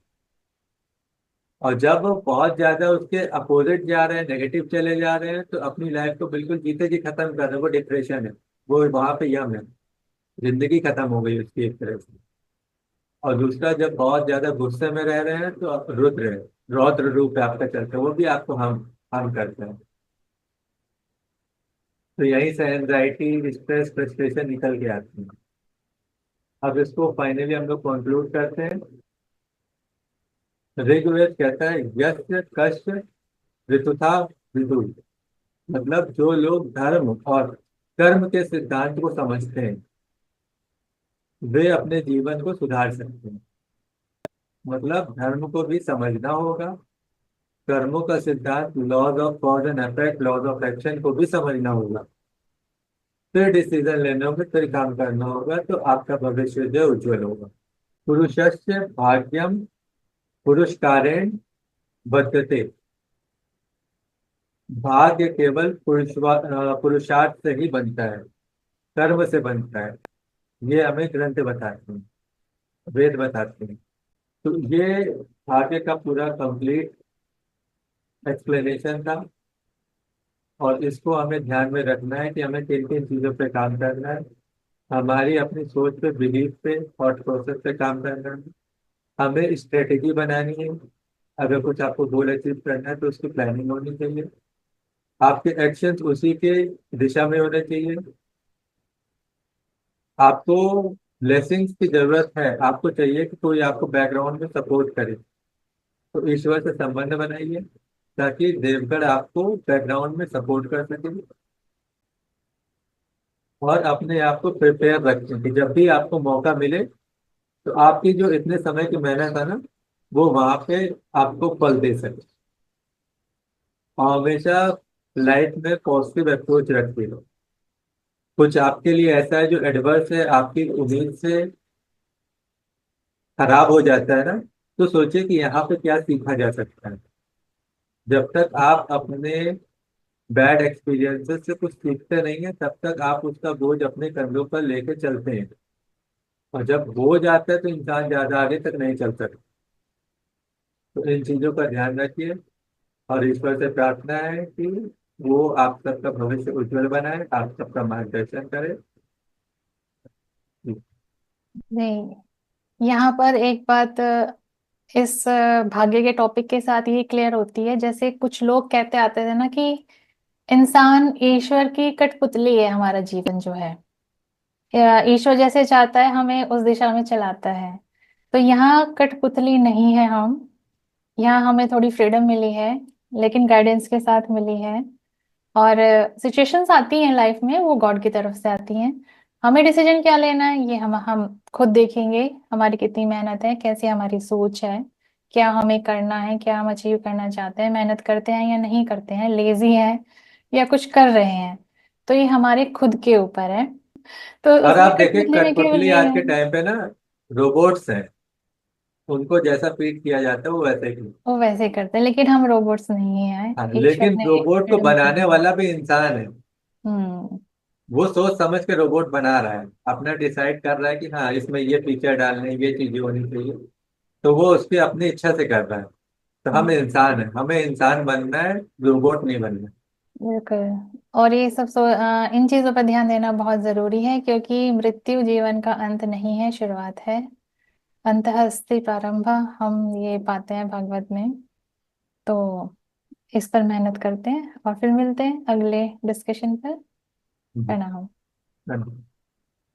और जब वो बहुत ज्यादा उसके अपोजिट जा रहे हैं, नेगेटिव चले जा रहे हैं, तो अपनी लाइफ को बिल्कुल जीते जी खत्म कर रहे हैं, वो डिप्रेशन है। वो वहां पे यम है, जिंदगी खत्म हो गई उसकी एक तरह से। और दूसरा, जब बहुत ज्यादा गुस्से में रह रहे हैं, तो आप रुद्र है, रौद्र रूप है आपका चलते, वो भी आपको हम करते हैं। तो यहीं से एंजाइटी, स्ट्रेस, फ्रस्ट्रेशन निकल के आती है। अब इसको फाइनली हम लोग कंक्लूड करते हैं। ऋग्वेद कहता है, यस्य कश्च ऋतुथा विदुर। मतलब जो लोग धर्म और कर्म के सिद्धांत को समझते हैं, वे अपने जीवन को सुधार सकते हैं। मतलब धर्म को भी समझना होगा, कर्मों का सिद्धांत, laws of cause and effect, laws of action को भी समझना होगा। फिर डिसीजन लेने होंगे, फिर काम करना होगा, तो आपका भविष्य जो है उज्जवल होगा। पुरुषस्य भाग्यम पुरुषकारेण बध्यते। भाग्य केवल पुरुषार्थ से ही बनता है, कर्म से बनता है। ये हमें ग्रंथ बताते हैं, वेद बताते हैं। तो ये आगे का पूरा कंप्लीट एक्सप्लेनेशन था। और इसको हमें ध्यान में रखना है कि हमें किन किन चीज़ों पे काम करना है। हमारी अपनी सोच पे, बिलीफ पे, थॉट प्रोसेस पे काम करना है। हमें स्ट्रेटेजी बनानी है। अगर कुछ आपको गोल अचीव करना है तो उसकी प्लानिंग होनी चाहिए। आपके एक्शंस उसी के दिशा में होने चाहिए। आपको ब्लेसिंग्स की जरूरत है, आपको चाहिए कि कोई आपको बैकग्राउंड में सपोर्ट करे। तो ईश्वर से संबंध बनाइए, ताकि देवगढ़ आपको बैकग्राउंड में सपोर्ट कर सके। और अपने आप को प्रिपेयर रखें कि जब भी आपको मौका मिले, तो आपकी जो इतने समय की मेहनत है ना, वो वहां पे आपको फल दे सके। और हमेशा लाइफ में पॉजिटिव अप्रोच रखते रहो। कुछ आपके लिए ऐसा है जो एडवर्स है, आपकी उम्मीद से खराब हो जाता है ना, तो सोचिए कि यहाँ पे क्या सीखा जा सकता है। जब तक आप अपने बैड एक्सपीरियंसेस से कुछ सीखते नहीं है, तब तक आप उसका बोझ अपने कंधों पर लेके चलते हैं। और जब बोझ आता है तो इंसान ज्यादा आगे तक नहीं चल सकता। तो इन चीजों का ध्यान रखिए, और ईश्वर से प्रार्थना है कि वो आप सबका भविष्य उज्जवल बनाए, आप सबका मार्गदर्शन करे। नहीं, यहाँ पर एक बात इस भाग्य के टॉपिक के साथ ये क्लियर होती है। जैसे कुछ लोग कहते आते थे ना कि इंसान ईश्वर की कठपुतली है, हमारा जीवन जो है या ईश्वर जैसे चाहता है हमें उस दिशा में चलाता है। तो यहाँ कठपुतली नहीं है हम, यहाँ हमें थोड़ी फ्रीडम मिली है, लेकिन गाइडेंस के साथ मिली है। और सिचुएशंस आती हैं लाइफ में, वो गॉड की तरफ से आती हैं। हमें डिसीजन क्या लेना है ये हम खुद देखेंगे। हमारी कितनी मेहनत है, कैसी हमारी सोच है, क्या हमें करना है, क्या हम अचीव करना चाहते हैं, मेहनत करते हैं या नहीं करते हैं, लेजी हैं या कुछ कर रहे हैं। तो ये हमारे खुद के ऊपर है। तो और उसमें आप देखिए, कठपुतली में केवल कठपुतली ये आज है। के टाइम पे ना रोबोट्स हैं। उनको जैसा फीड किया जाता है वो वैसे ही। वो वैसे करते हैं, लेकिन हम रोबोट्स नहीं है, हाँ, ईश्वर लेकिन ने रोबोट को फ्रीडम दी बनाने है। वाला भी इंसान है। हम्म। वो सोच समझ के रोबोट बना रहा है, अपना डिसाइड कर रहा है कि हाँ इसमें ये फीचर डालने, ये चीजें होनी चाहिए। तो वो उसकी अपनी इच्छा से कर रहा है। तो हम इंसान है, हमें इंसान बनना है, रोबोट नहीं बनना। बिल्कुल। और ये सब इन चीजों पर ध्यान देना बहुत जरूरी है, क्योंकि मृत्यु जीवन का अंत नहीं है, शुरुआत है। अंतः अस्ति प्रारंभ, हम ये पाते हैं भागवत में। तो इस पर मेहनत करते हैं और फिर मिलते हैं अगले डिस्कशन पर। हम्म। प्रणाम। धन्यवाद।